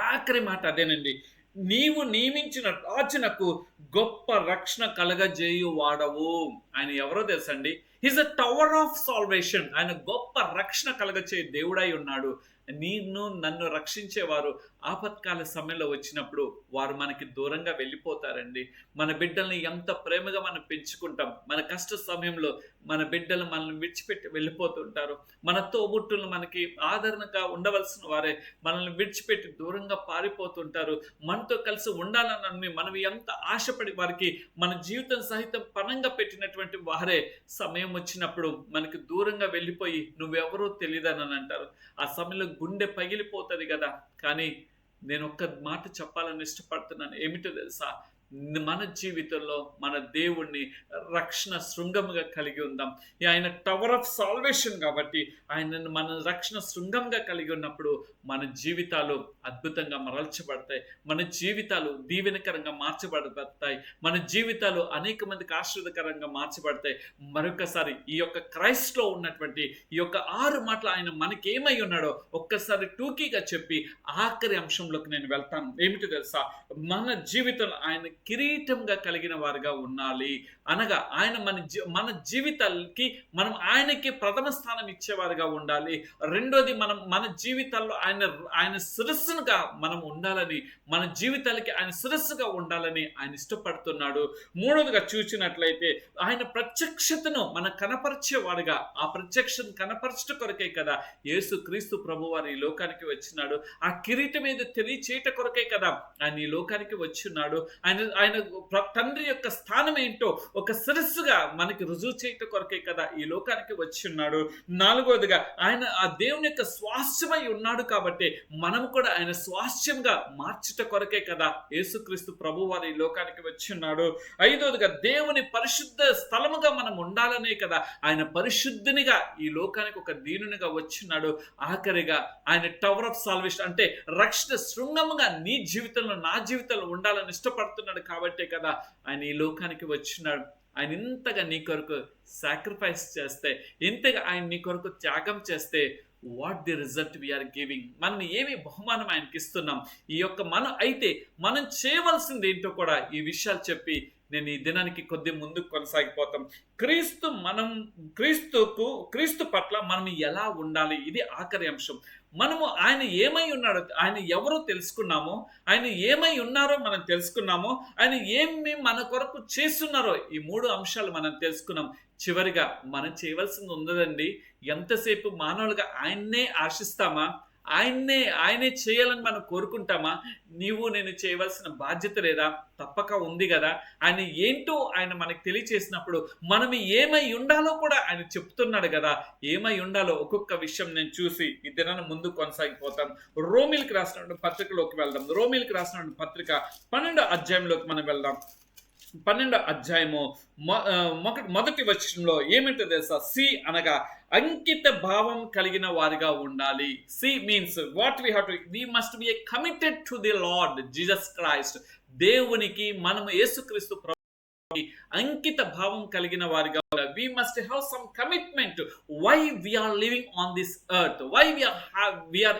ఆఖరి మాట అదేనండి. నీవు నియమించిన రాజునకు గొప్ప రక్షణ కలగజేయు వాడవు. ఆయన ఎవరో తెలుసండి? Is a tower of salvation. ఆయన గొప్ప రక్షణ కలగచే దేవుడై ఉన్నాడు. నన్ను రక్షించేవారు ఆపత్కాల సమయంలో వచ్చినప్పుడు వారు మనకి దూరంగా వెళ్ళిపోతారండి. మన బిడ్డల్ని ఎంత ప్రేమగా మనం పెంచుకుంటాం, మన కష్ట సమయంలో మన బిడ్డలు మనల్ని విడిచిపెట్టి వెళ్ళిపోతుంటారు. మన తోబుట్టులు మనకి ఆదరణగా ఉండవలసిన వారే మనల్ని విడిచిపెట్టి దూరంగా పారిపోతుంటారు. మనతో కలిసి ఉండాలని మనం ఎంత ఆశపడి వారికి మన జీవితం సహితం పణంగా పెట్టినటువంటి వారే సమయం వచ్చినప్పుడు మనకి దూరంగా వెళ్ళిపోయి నువ్వెవరో తెలియదని అంటారు. ఆ సమయంలో గుండె పగిలిపోతుంది కదా. కానీ నేను ఒక్క మాట చెప్పాలని ఇష్టపడుతున్నాను. ఏమిటో తెలుసా? మన జీవితంలో మన దేవుణ్ణి రక్షణ శృంగముగా కలిగి ఉందాం. ఆయన టవర్ ఆఫ్ సాల్వేషన్ కాబట్టి ఆయనను మన రక్షణ శృంగంగా కలిగి ఉన్నప్పుడు మన జీవితాలు అద్భుతంగా మరల్చబడతాయి. మన జీవితాలు దీవెనకరంగా మార్చబడతాయి. మన జీవితాలు అనేక మందికి ఆశీర్వాదకరంగా మార్చబడతాయి. మరొకసారి ఈ యొక్క క్రైస్ట్లో ఉన్నటువంటి ఈ యొక్క 6 మాటలు ఆయన మనకి ఏమై ఉన్నాడో ఒక్కసారి టూకీగా చెప్పి ఆఖరి అంశంలోకి నేను వెళ్తాను. ఏమిటో తెలుసా? మన జీవితంలో ఆయన కిరీటంగా కలిగిన వారుగా ఉండాలి. అనగా ఆయన మన జీవితాలకి మనం ఆయనకి ప్రథమ స్థానం ఇచ్చేవారుగా ఉండాలి. రెండోది మన జీవితాల్లో ఆయన శిరస్సుగా మనం ఉండాలని, మన జీవితాలకి ఆయన శిరస్సుగా ఉండాలని ఆయన ఇష్టపడుతున్నాడు. మూడోదిగా చూసినట్లయితే ఆయన ప్రత్యక్షతను మనం కనపరిచేవాడుగా, ఆ ప్రత్యక్షను కనపరచట కొరకే కదా యేసు క్రీస్తు ప్రభు వారు ఈ లోకానికి వచ్చినాడు. ఆ కిరీటం మీద తెలియచేయట కొరకే కదా ఆయన ఈ లోకానికి వచ్చినాడు. ఆయన తండ్రి యొక్క స్థానం ఏంటో ఒక శిరస్సుగా మనకి రుజువు చేయట కొరకే కదా ఈ లోకానికి వచ్చి ఉన్నాడు. నాలుగోదిగా ఆయన ఆ దేవుని యొక్క స్వాస్థ్యమై ఉన్నాడు కాబట్టి మనం కూడా ఆయన స్వాస్థ్యంగా మార్చుట కొరకే కదా యేసుక్రీస్తు ప్రభు వారు ఈ లోకానికి వచ్చి ఉన్నాడు. ఐదోదిగా దేవుని పరిశుద్ధ స్థలముగా మనం ఉండాలనే కదా ఆయన పరిశుద్ధునిగా ఈ లోకానికి ఒక దీనునిగా వచ్చినాడు. ఆఖరిగా ఆయన టవర్ ఆఫ్ సాల్వేషన్ అంటే రక్షణ శృంగముగా నీ జీవితంలో నా జీవితంలో ఉండాలని ఇష్టపడుతున్నాడు కాబట్టే కదా ఆయన ఈ లోకానికి వచ్చినాడు. ఆయన ఇంతగా నీ కొరకు సాక్రిఫైస్ చేస్తే, ఇంతగా ఆయన నీ కొరకు త్యాగం చేస్తే what the result we are giving? మనం ఏమి బహుమానం ఆయనకి ఇస్తున్నాం? ఈ యొక్క మనం చేయవలసింది ఏంటో కూడా ఈ విషయాలు చెప్పి నేను ఈ దినానికి కొద్ది ముందుకు కొనసాగిపోతాం. క్రీస్తు పట్ల మనం ఎలా ఉండాలి? ఇది ఆఖరి అంశం. మనము ఆయన ఏమై ఉన్నాడో, ఆయన ఎవరో తెలుసుకున్నామో, ఆయన ఏమై ఉన్నారో మనం తెలుసుకున్నామో, ఆయన ఏమి మన కొరకు చేస్తున్నారో ఈ 3 అంశాలు మనం తెలుసుకున్నాం. చివరిగా మనం చేయవలసింది ఉండదండి. ఎంతసేపు మానవులుగా ఆయన్నే ఆశిస్తామా? ఆయనే చేయాలని మనం కోరుకుంటామా? నేను చేయవలసిన బాధ్యత లేదా? తప్పక ఉంది కదా. ఆయన ఏంటో ఆయన మనకు తెలియచేసినప్పుడు మనం ఏమై ఉండాలో కూడా ఆయన చెప్తున్నాడు కదా. ఏమై ఉండాలో ఒక్కొక్క విషయం నేను చూసి ఈ దినాన్ని ముందు కొనసాగిపోతాం. రోమీలకు రాసిన పత్రికలోకి వెళ్దాం. రోమీలకు రాసిన పత్రిక 12వ అధ్యాయంలోకి మనం వెళ్దాం. 12వ అధ్యాయము మొదటి వచనంలో ఏమిటో తెలుసా? సి అనగా అంకిత భావం కలిగిన వారిగా ఉండాలి. సి means what we must be committed to the Lord Jesus Christ. దేవునికి మనము యేసుక్రీస్తు అంకిత భావం కలిగిన వారిగా we must have some commitment why we are living on this earth, why we are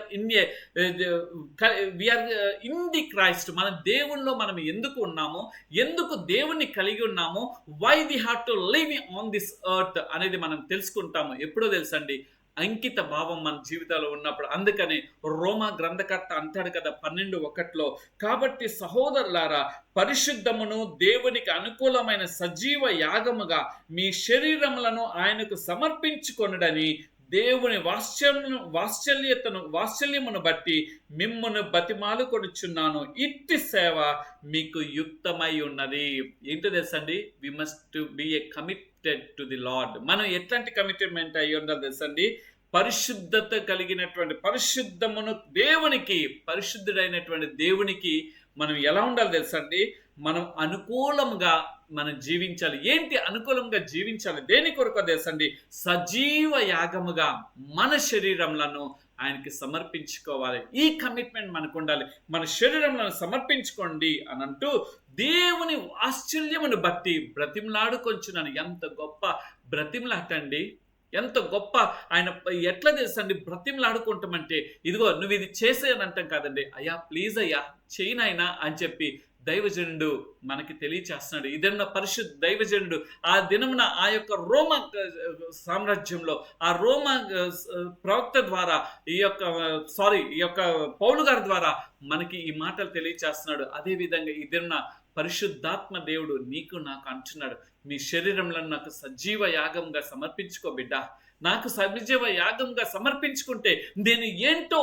in the Christ. మన దేవునిలో మనం ఎందుకు ఉన్నామో, ఎందుకు దేవుని కలిగి ఉన్నామో, why we have to live on this earth అనేది మనం తెలుసుకుంటాము. ఎప్పుడో తెలుసండి, అంకిత భావం మన జీవితాల్లో ఉన్నప్పుడు. అందుకని రోమా గ్రంథకర్త అంటాడు కదా 12:1, కాబట్టి సహోదరులారా, పరిశుద్ధమును దేవునికి అనుకూలమైన సజీవ యాగముగా మీ శరీరములను ఆయనకు సమర్పించుకొనుడని దేవుని వాత్సల్యమును బట్టి మిమ్మును బతిమాలుకొనుచున్నాను. ఇట్టి సేవ మీకు యుక్తమై ఉన్నది. ఏంటో తెలుసండి? We must be a committed to the Lord. మనం ఎట్లాంటి కమిట్మెంట్ అయ్యి ఉండాలి తెలుసండి? పరిశుద్ధత కలిగినటువంటి, పరిశుద్ధమును దేవునికి, పరిశుద్ధుడైనటువంటి దేవునికి మనం ఎలా ఉండాలి తెలుసండి? మనం అనుకూలంగా మనం జీవించాలి. ఏంటి అనుకూలంగా జీవించాలి? దేని కొరకు తెలుసండి? సజీవ యాగముగా మన శరీరములను ఆయనకి సమర్పించుకోవాలి. ఈ కమిట్మెంట్ మనకు ఉండాలి. మన శరీరములను సమర్పించుకోండి అని అంటూ దేవుని ఆశ్చర్యమును బట్టి బ్రతిమలాడుకొంచున్నాను. ఎంత గొప్ప బ్రతిమలాటండి, ఎంత గొప్ప! ఆయన ఎట్లా తెలుసండి బ్రతిమలాడుకుంటామంటే, ఇదిగో నువ్వు ఇది చేసేయని అంటాం కాదండి, అయ్యా ప్లీజ్ అయ్యా చేయనైనా అని చెప్పి దైవజనుడు మనకి తెలియచేస్తున్నాడు. ఇదన్న పరిశుద్ధ దైవజనుడు ఆ దినమున ఆ యొక్క రోమ సామ్రాజ్యంలో ఆ రోమ ప్రవక్త ద్వారా ఈ యొక్క పౌలు గారి ద్వారా మనకి ఈ మాటలు తెలియచేస్తున్నాడు. అదేవిధంగా ఈ దిన పరిశుద్ధాత్మ దేవుడు నీకు నాకు అంటున్నాడు, మీ శరీరంలో నాకు సజీవ యాగంగా సమర్పించుకో బిడ్డ. నాకు సజీవ యాగంగా సమర్పించుకుంటే నేను ఏంటో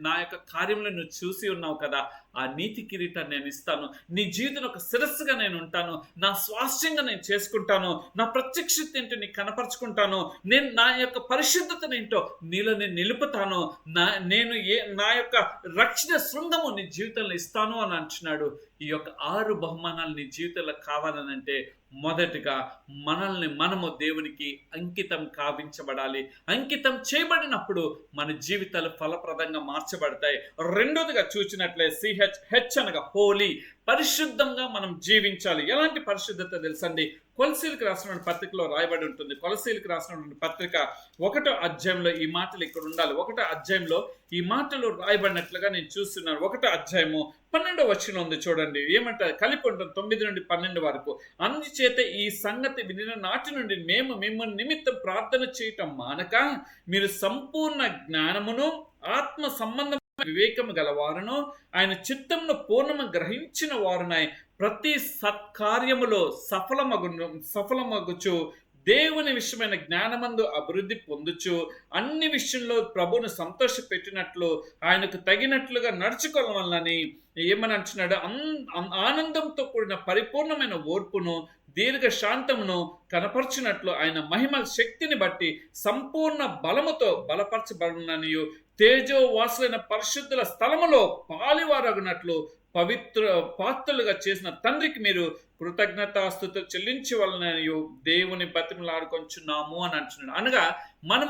నా యొక్క కార్యంలో నువ్వు చూసి ఉన్నావు కదా, ఆ నీతి కిరీటాన్ని నేను ఇస్తాను. నీ జీవితం ఒక శిరస్సుగా నేను ఉంటాను. నా స్వాస్థ్యంగా నేను చేసుకుంటాను. నా ప్రత్యక్షత ఏంటో నీకు కనపరుచుకుంటాను. నేను నా యొక్క పరిశుద్ధతను ఏంటో నీలో నేను నిలుపుతాను. నా యొక్క రక్షణ శృంగము నీ జీవితంలో ఇస్తాను అని అంటున్నాడు. ఈ యొక్క 6 బహుమానాలు నీ జీవితంలో కావాలనంటే మొదటిగా మనల్ని మనము దేవునికి అంకితం కావించబడాలి. అంకితం చేయబడినప్పుడు మన జీవితాలు ఫలప్రదంగా మార్చబడతాయి. రెండోదిగా చూసినట్లే హెచ్ అనగా హోలీ, పరిశుద్ధంగా మనం జీవించాలి. ఎలాంటి పరిశుద్ధత తెలుసండి? కొలసీలకు రాసిన పత్రికలో రాయబడి ఉంటుంది. కొలసీలకు రాసినటువంటి పత్రిక 1వ అధ్యాయంలో ఈ మాటలు ఇక్కడ ఉండాలి. 1వ అధ్యాయంలో ఈ మాటలు రాయబడినట్లుగా నేను చూస్తున్నాను. 1వ అధ్యాయము 12వ వచనం ఉంది చూడండి. ఏమంటారు? కలిపి ఉంటుంది 9 నుండి 12 వరకు. అందుచేత ఈ సంగతి వినిన నాటి నుండి మేము మిమ్మల్ని నిమిత్తం ప్రార్థన చేయటం మానక, మీరు సంపూర్ణ జ్ఞానమును ఆత్మ సంబంధం వివేకము గలవారును ఆయన చిత్తమును పూర్ణము గ్రహించిన వారునై ప్రతి సత్కార్యములో సఫలమగుచు దేవుని విషయమైన జ్ఞానమందు అభివృద్ధి పొందుచు అన్ని విషయంలో ప్రభువును సంతోష పెట్టినట్లు ఆయనకు తగినట్లుగా నడుచుకోవాలని ఏమని అంటున్నాడు? ఆనందంతో కూడిన పరిపూర్ణమైన ఓర్పును దీర్ఘ శాంతమును కనపరచినట్లు ఆయన మహిమ శక్తిని బట్టి సంపూర్ణ బలముతో బలపరచబడిననియు తేజోవాసులైన పరిశుద్ధుల స్థలములో పాలివారగునట్లు పవిత్ర పాత్రలుగా చేసిన తండ్రికి మీరు కృతజ్ఞతాస్తుతులు చెల్లించవలననియు దేవుని బతిమలాడుకొంచున్నాము అని అంటున్నాడు. అనగా మనం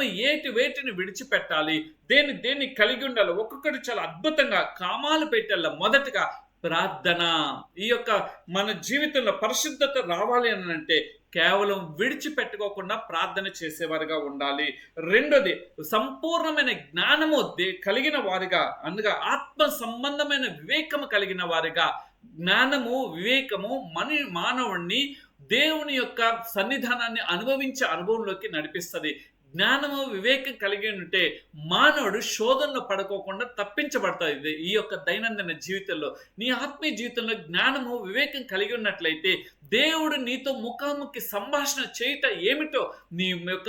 వేటిని విడిచిపెట్టాలి, దేన్ని కలిగి ఉండాలి. ఒక్కొక్కటి చాలా అద్భుతంగా కామాలు పెట్టాల. మొదటగా ప్రార్థన. ఈ యొక్క మన జీవితంలో పరిశుద్ధత రావాలి అని అంటే కేవలం విడిచిపెట్టుకోకుండా ప్రార్థన చేసేవారుగా ఉండాలి. రెండోది సంపూర్ణమైన జ్ఞానము కలిగిన వారిగా, అనగా ఆత్మ సంబంధమైన వివేకము కలిగిన వారిగా. జ్ఞానము వివేకము మానవుణ్ణి దేవుని యొక్క సన్నిధానాన్ని అనుభవించే అనుభవంలోకి నడిపిస్తుంది. జ్ఞానము వివేకం కలిగి ఉంటే మానవుడు శోధనలో పడుకోకుండా తప్పించబడతాయి. ఈ యొక్క దైనందిన జీవితంలో నీ ఆత్మీయ జీవితంలో జ్ఞానము వివేకం కలిగి ఉన్నట్లయితే దేవుడు నీతో ముఖాముఖి సంభాషణ చేయట ఏమిటో నీ యొక్క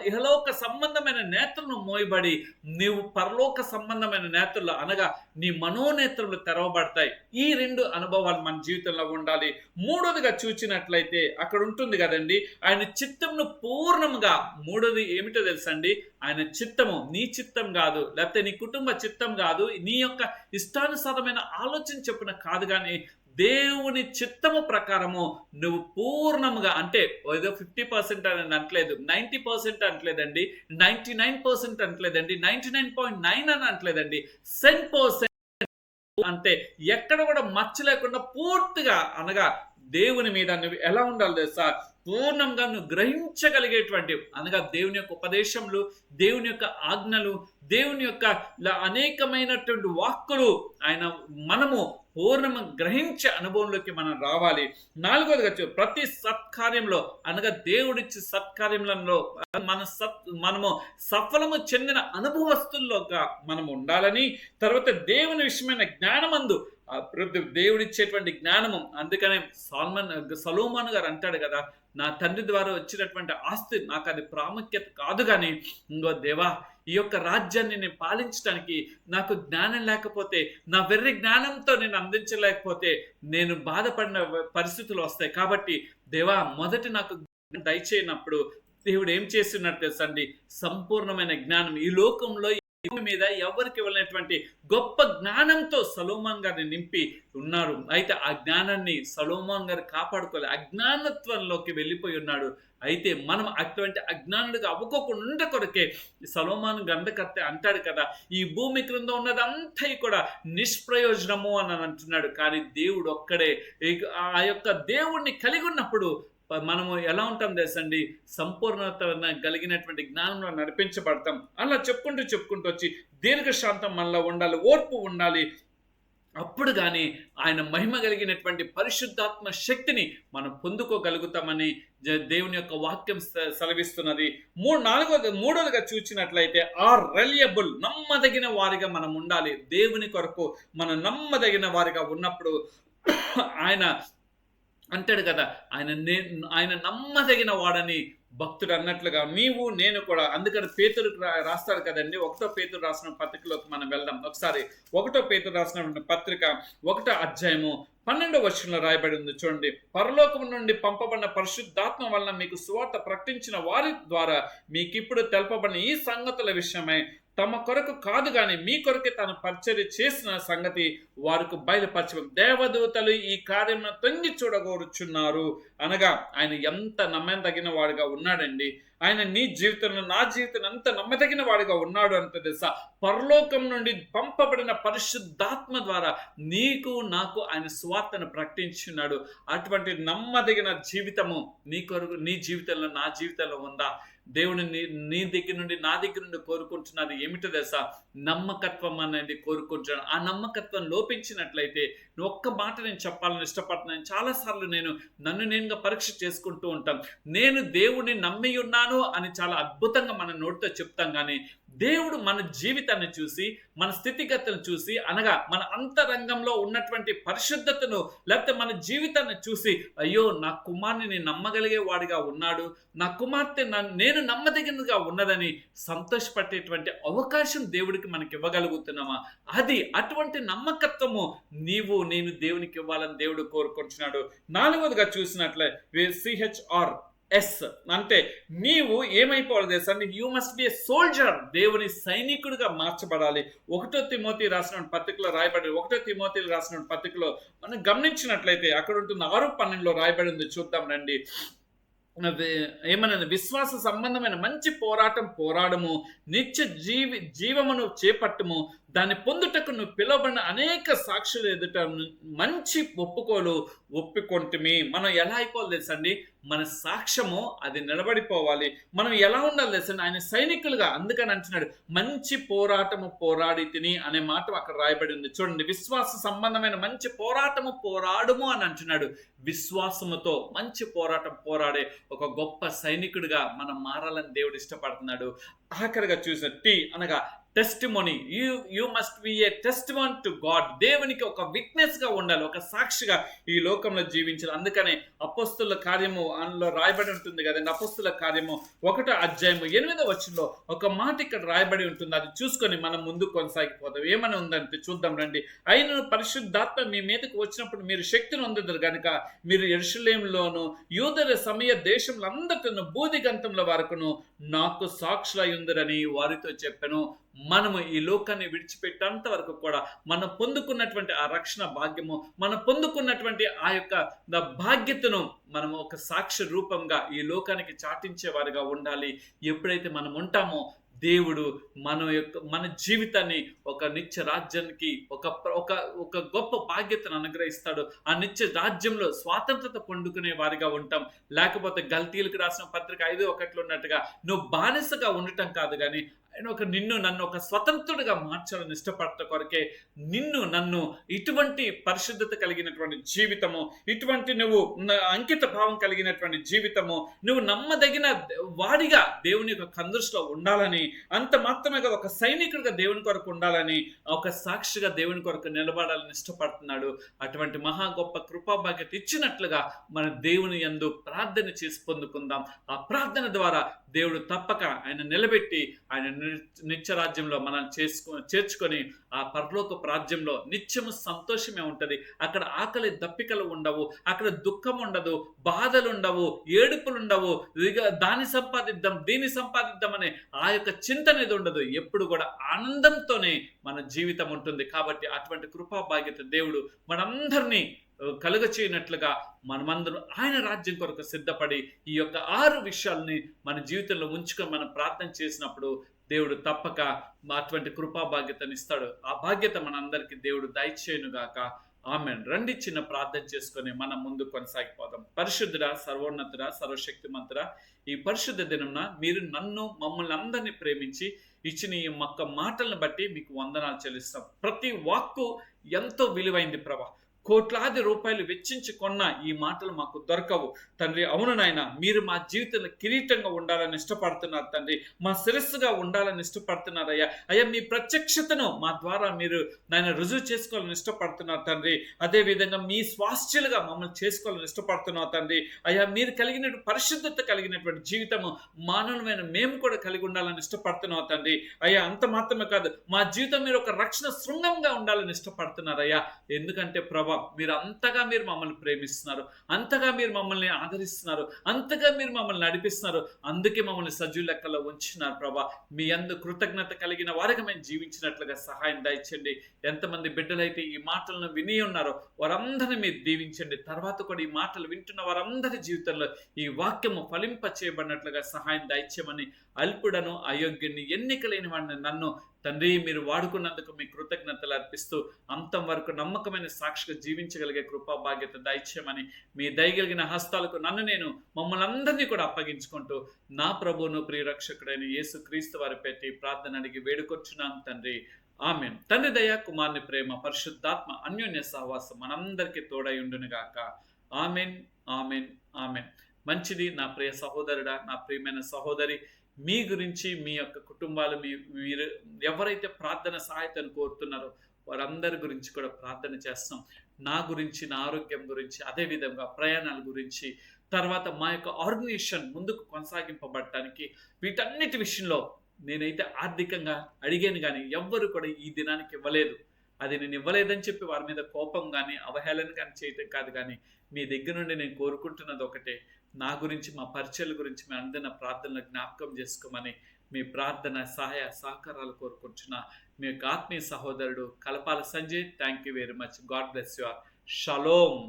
ఇహలోక సంబంధమైన నేత్రను మోయబడి నీవు పరలోక సంబంధమైన నేత్రలు అనగా నీ మనోనేత్రలు తెరవబడతాయి. ఈ 2 అనుభవాలు మన జీవితంలో ఉండాలి. మూడోదిగా చూచినట్లయితే అక్కడ ఉంటుంది కదండి, ఆయన చిత్తమును పూర్ణముగా. మూడోది ఏమిటో తెలుసండి? ఆయన చిత్తము నీ చిత్తం కాదు, లేకపోతే నీ కుటుంబ చిత్తం కాదు, నీ యొక్క ఇష్టానుసారమైన ఆలోచన చెప్పున కాదు, కానీ దేవుని చిత్తము ప్రకారము నువ్వు పూర్ణముగా, అంటే ఏదో 50% అని అనట్లేదు, 90% అనట్లేదండి, 99% అనట్లేదండి, 99.9 అని అనట్లేదండి, 100% అంటే ఎక్కడ కూడా మచ్చ లేకుండా పూర్తిగా, అనగా దేవుని మీద నువ్వు ఎలా ఉండాలి తెలుసా, పూర్ణంగా నువ్వు గ్రహించగలిగేటువంటి, అనగా దేవుని యొక్క ఉపదేశములు, దేవుని యొక్క ఆజ్ఞలు, దేవుని యొక్క అనేకమైనటువంటి వాక్కులు మనము పూర్ణము గ్రహించే అనుభవంలోకి మనం రావాలి. 4వదిగా ప్రతి సత్కార్యంలో, అనగా దేవుడిచ్చే సత్కార్యములలో మనము సఫలము చెందిన అనుభవస్తుల్లోగా మనం ఉండాలని, తర్వాత దేవుని విషయమైన జ్ఞానమందు దేవుడిచ్చేటువంటి జ్ఞానము. అందుకనే సలోమాను గారు అంటాడు కదా, నా తండ్రి ద్వారా వచ్చినటువంటి ఆస్తి నాకు అది ప్రాముఖ్యత కాదు, కానీ ఇంకో దేవా, ఈ యొక్క రాజ్యాన్ని నేను పాలించడానికి నాకు జ్ఞానం లేకపోతే, నా వెర్రి జ్ఞానంతో నేను అందించలేకపోతే నేను బాధపడిన పరిస్థితులు వస్తాయి. కాబట్టి దేవా, మొదటి నాకు దయచేయనప్పుడు దేవుడు ఏం చేస్తున్నట్టు తెలుసండి, సంపూర్ణమైన జ్ఞానం ఈ లోకంలో మీద ఎవరికి ఇవ్వలేనటువంటి గొప్ప జ్ఞానంతో సొలొమోన్ గారిని నింపి ఉన్నారు. అయితే ఆ జ్ఞానాన్ని సొలొమోన్ గారు కాపాడుకోలేదు, అజ్ఞానత్వంలోకి వెళ్ళిపోయి ఉన్నాడు. అయితే మనం అటువంటి అజ్ఞానుడిగా అవ్వకోకుండా కొరకే సొలొమోను గ్రంథకర్త అంటాడు కదా, ఈ భూమి క్రింద ఉన్నదంతా కూడా నిష్ప్రయోజనము అని అంటున్నాడు. కానీ దేవుడు ఒక్కడే, ఆ యొక్క దేవుణ్ణి కలిగి ఉన్నప్పుడు మనము ఎలా ఉంటాం తెలుసండి, సంపూర్ణత కలిగినటువంటి జ్ఞానంలో నడిపించబడతాం. అలా చెప్పుకుంటూ వచ్చి దీర్ఘశాంతం మనలో ఉండాలి, ఓర్పు ఉండాలి. అప్పుడు కానీ ఆయన మహిమ కలిగినటువంటి పరిశుద్ధాత్మ శక్తిని మనం పొందుకోగలుగుతామని దేవుని యొక్క వాక్యం సెలవిస్తున్నది. మూడవదిగా చూసినట్లయితే రిలయబుల్, నమ్మదగిన వారిగా మనం ఉండాలి. దేవుని కొరకు మనం నమ్మదగిన వారిగా ఉన్నప్పుడు ఆయన అంటాడు కదా, ఆయన నమ్మదగిన వాడని భక్తుడు అన్నట్లుగా నీవు నేను కూడా. అందుకని పేతురు రాస్తాడు కదండి, 1 పేతురు రాసిన పత్రికలోకి మనం వెళ్దాం. ఒకసారి 1 పేతురు రాసిన పత్రిక 1వ అధ్యాయము 12వ వచనంలో రాయబడి ఉంది చూడండి. పరలోకం నుండి పంపబడిన పరిశుద్ధాత్మ వలన మీకు సువార్త ప్రకటించిన వారి ద్వారా మీకిప్పుడు తెలపబడిన ఈ సంగతుల విషయమై తమ కొరకు కాదు కానీ మీ కొరకే తను పరిచర్య చేసిన సంగతి వారికి బయలుపరచ దేవదూతలు ఈ కార్యమును తొంగి చూడగోరుచున్నారు. అనగా ఆయన ఎంత నమ్మదగిన వాడిగా ఉన్నాడండి. ఆయన నీ జీవితంలో, నా జీవితంలో ఎంత నమ్మదగిన వాడిగా ఉన్నాడు అంటే తెలుసా, పరలోకం నుండి పంపబడిన పరిశుద్ధాత్మ ద్వారా నీకు నాకు ఆయన సువార్తను ప్రకటించున్నాడు. అటువంటి నమ్మదగిన జీవితము నీ కొరకు, నీ జీవితంలో, నా జీవితంలో ఉందా? దేవుని నీ దగ్గర నుండి, నా దగ్గర నుండి కోరుకుంటున్నది ఏమిటో తెలుసా, నమ్మకత్వం అనేది కోరుకుంటున్నాను. ఆ నమ్మకత్వం లోపించినట్లయితే ఒక్క మాట నేను చెప్పాలని ఇష్టపడుతున్నాను. చాలాసార్లు నన్ను నేనుగా పరీక్ష చేసుకుంటూ ఉంటాం. నేను దేవుడిని నమ్మి ఉన్నాను అని చాలా అద్భుతంగా మన నోటితో చెప్తాం, కానీ దేవుడు మన జీవితాన్ని చూసి, మన స్థితిగతులను చూసి, అనగా మన అంతరంగంలో ఉన్నటువంటి పరిశుద్ధతను, లేకపోతే మన జీవితాన్ని చూసి, అయ్యో నా కుమారుని నేను నమ్మగలిగే వాడిగా ఉన్నాడు, నా కుమార్తె నేను నమ్మదగినదిగా ఉన్నదని సంతోషపడేటువంటి అవకాశం దేవుడికి మనకి ఇవ్వగలుగుతున్నామా? అటువంటి నమ్మకత్వము నేను దేవునికి ఇవ్వాలని దేవుడు కోరుకుంటున్నాడు. 4వదిగా చూసినట్లే CHRS అంటే నీవు ఏమైపోవాలి తెలుసా, you must be A soldier, దేవుని సైనికుడిగా మార్చబడాలి. 1 తిమోతి రాసిన పత్రికలో రాయబడి, 1 తిమోతి రాసిన పత్రికలో మనం గమనించినట్లయితే అక్కడ ఉంటుంది 6:12 రాయబడి ఉంది. చూద్దాం రండి. ఏమన్నా విశ్వాస సంబంధమైన మంచి పోరాటం పోరాడము, నిత్య జీవమును చేపట్టము, దాన్ని పొందుటకు నువ్వు పిలువబడిన అనేక సాక్షుల ఎదుట మంచి ఒప్పుకొంటిమి. మనం ఎలా అయిపోవాలి తెలుసండి, మన సాక్ష్యము అది నిలబడిపోవాలి. మనం ఎలా ఉండాలి తెలుసండి, ఆయన సైనికులుగా. అందుకని అంటున్నాడు మంచి పోరాటము పోరాడి తిని అనే మాట అక్కడ రాయబడి ఉంది చూడండి. విశ్వాస సంబంధమైన మంచి పోరాటము పోరాడము అని అంటున్నాడు. విశ్వాసముతో మంచి పోరాటం పోరాడే ఒక గొప్ప సైనికుడిగా మనం మారాలని దేవుడు ఇష్టపడుతున్నాడు. ఆఖరిగా చూసిన అనగా testimony. You must be A testimony to God. దేవునికి ఒక విట్నెస్ గా ఉండాలి, ఒక సాక్షిగా ఈ లోకంలో జీవించాలి. అందుకనే అపోస్తుల కార్యము అందులో రాయబడి ఉంటుంది కదండి. అపోస్తుల కార్యము 1వ అధ్యాయము 8వ వచనంలో ఒక మాట ఇక్కడ రాయబడి ఉంటుంది. అది చూసుకొని మనం ముందుకు కొనసాగిపోతాం. ఏమని ఉందంటే చూద్దాం రండి. అయిన పరిశుద్ధాత్మ మీ మీదకి వచ్చినప్పుడు మీరు శక్తిని పొందుదురు గనుక మీరు యెరూషలేములోను యూదయ సమయ దేశంలో అందరితో బూదిగంతముల వరకును నాకు సాక్షులై ఉందరని వారితో చెప్పెను. మనము ఈ లోకాన్ని విడిచిపెట్టేంత వరకు కూడా మనం పొందుకున్నటువంటి ఆ రక్షణ భాగ్యము, మనం పొందుకున్నటువంటి ఆ యొక్క బాధ్యతను మనము ఒక సాక్ష్య రూపంగా ఈ లోకానికి చాటించే వారిగా ఉండాలి. ఎప్పుడైతే మనం ఉంటామో దేవుడు మన జీవితాన్ని ఒక నిత్య రాజ్యానికి ఒక గొప్ప బాధ్యతను అనుగ్రహిస్తాడు. ఆ నిత్య రాజ్యంలో స్వాతంత్రత పొందుకునే వారిగా ఉంటాం. లేకపోతే గల్తీలకు రాసిన పత్రిక 5:1 ఉన్నట్టుగా నువ్వు బానిసగా ఉండటం కాదు, కానీ ఆయన నన్ను ఒక స్వతంత్రుడిగా మార్చాలని ఇష్టపడట కొరకే నన్ను ఇటువంటి పరిశుద్ధత కలిగినటువంటి జీవితము, ఇటువంటి నువ్వు అంకిత భావం కలిగినటువంటి జీవితము, నువ్వు నమ్మదగిన వాడిగా దేవుని యొక్క కందృష్టిలో ఉండాలని, అంత మాత్రమే కాదు ఒక సైనికుడిగా దేవుని కొరకు ఉండాలని, ఒక సాక్షిగా దేవుని కొరకు నిలబడాలని ఇష్టపడుతున్నాడు. అటువంటి మహా గొప్ప కృపాభాగ్యత ఇచ్చినట్లుగా మన దేవుని యందు ప్రార్థన చేసి పొందుకుందాం. ఆ ప్రార్థన ద్వారా దేవుడు తప్పక ఆయన నిలబెట్టి ఆయన నిత్య రాజ్యంలో మనల్ని చేర్చుకొని ఆ పరలోక రాజ్యంలో నిత్యము సంతోషమే ఉంటది. అక్కడ ఆకలి దప్పికలు ఉండవు, అక్కడ దుఃఖం ఉండదు, బాధలు ఉండవు, ఏడుపులు ఉండవు, దాన్ని సంపాదిద్దాం దీన్ని సంపాదిద్దాం అనే ఆ యొక్క చింత అనేది ఉండదు. ఎప్పుడు కూడా ఆనందంతోనే మన జీవితం ఉంటుంది. కాబట్టి అటువంటి కృపా భాగ్యత దేవుడు మనందరినీ కలుగ చేయనట్లుగా మనమందరం ఆయన రాజ్యం కొరకు సిద్ధపడి ఈ యొక్క 6 విషయాలని మన జీవితంలో ఉంచుకొని మనం ప్రార్థన చేసినప్పుడు దేవుడు తప్పక అటువంటి కృపా భాగ్యతను ఇస్తాడు. ఆ బాధ్యత మనందరికీ దేవుడు దయచేయునుగాక. ఆమేన్. రండి చిన్న ప్రార్థన చేసుకొని మనం ముందు కొనసాగిపోదాం. పరిశుద్ధుడా, సర్వోన్నతుడా, సర్వశక్తిమంతుడా, ఈ పరిశుద్ధ దినంన మీరు మమ్మల్ని అందరినీ ప్రేమించి ఇచ్చిన ఈ మాటలను బట్టి మీకు వందనాలు చెల్లిస్తాం. ప్రతి వాక్కు ఎంతో విలువైంది ప్రభా. కోట్లాది రూపాయలు వెచ్చించి కొన్న ఈ మాటలు మాకు దొరకవు తండ్రి. అవును నాయన, మీరు మా జీవితంలో కిరీటంగా ఉండాలని ఇష్టపడుతున్నారు తండ్రి, మా శిరస్సుగా ఉండాలని ఇష్టపడుతున్నారు అయ్యా. అయ్యా, మీ ప్రత్యక్షతను మా ద్వారా మీరు నాయన రుజువు చేసుకోవాలని ఇష్టపడుతున్నారు తండ్రి. అదేవిధంగా మీ స్వాస్థ్యులుగా మమ్మల్ని చేసుకోవాలని ఇష్టపడుతున్నావు తండ్రి. అయ్యా, మీరు కలిగిన పరిశుద్ధత కలిగినటువంటి జీవితము మానవమైన మేము కూడా కలిగి ఉండాలని ఇష్టపడుతున్నావు తండ్రి. అయ్యా, అంత మాత్రమే కాదు, మా జీవితం మీరు ఒక రక్షణ శృంగంగా ఉండాలని ఇష్టపడుతున్నారు అయ్యా. ఎందుకంటే ప్రభా, మీరు మమ్మల్ని ప్రేమిస్తున్నారు, అంతగా మీరు మమ్మల్ని ఆదరిస్తున్నారు, అంతగా మీరు మమ్మల్ని నడిపిస్తున్నారు. అందుకే మమ్మల్ని సజీవ లెక్కలో ఉంచినారు ప్రభా. మీ యందు కృతజ్ఞత కలిగిన వారిగా మేము జీవించినట్లుగా సహాయం దయచండి. ఎంతమంది బిడ్డలైతే ఈ మాటలను విని ఉన్నారో వారందరినీ మీరు దీవించండి. తర్వాత కూడా ఈ మాటలు వింటున్న వారందరి జీవితంలో ఈ వాక్యము ఫలింప చేయబడినట్లుగా సహాయం దయచేయమని అల్పుడను అయోగ్యుని ఎన్నిక లేని వాడిని నన్ను తండ్రి మీరు వాడుకున్నందుకు మీ కృతజ్ఞతలు అర్పిస్తూ అంతం వరకు నమ్మకమైన సాక్షిగా జీవించగలిగే కృపా భాగ్యత దయచేయమని మీ దయగలిగిన హస్తాలకు నేను మమ్మల్ని అందరినీ కూడా అప్పగించుకుంటూ నా ప్రభువును ప్రియరక్షకుడైన యేసు క్రీస్తు వారి పెట్టి ప్రార్థన అడిగి వేడుకొచ్చున్నాం తండ్రి. ఆమేన్. తండ్రి దయ, కుమారుని ప్రేమ, పరిశుద్ధాత్మ అన్యోన్య సహవాసం మనందరికీ తోడై ఉండునుగాక. ఆమేన్, ఆమేన్, ఆమేన్. మంచిది నా ప్రియ సహోదరుడా, నా ప్రియమైన సహోదరి, మీ గురించి మీ యొక్క కుటుంబాలు మీరు ఎవరైతే ప్రార్థన సహాయతను కోరుతున్నారో వారందరి గురించి కూడా ప్రార్థన చేస్తాం. నా గురించి, నా ఆరోగ్యం గురించి, అదేవిధంగా ప్రయాణాల గురించి, తర్వాత మా యొక్క ఆర్గనైజేషన్ ముందుకు కొనసాగింపబడటానికి, వీటన్నిటి విషయంలో నేనైతే ఆర్థికంగా అడిగాను, కానీ ఎవ్వరు కూడా ఈ దినానికి ఇవ్వలేదు. అది నేను ఇవ్వలేదని చెప్పి వారి మీద కోపం కానీ అవహేళన కానీ చేయటం కాదు, కానీ మీ దగ్గర నుండి నేను కోరుకుంటున్నది ఒకటే, నా గురించి, మా పరిచయాల గురించి మీ అందరిన ప్రార్థనలు జ్ఞాపకం చేసుకోమని మీ ప్రార్థన సహాయ సహకారాలు కోరుకుంటున్నా మీ యొక్క ఆత్మీయ సహోదరుడు Kalapala Sanjay. Thank you very much. God bless you all. Shalom.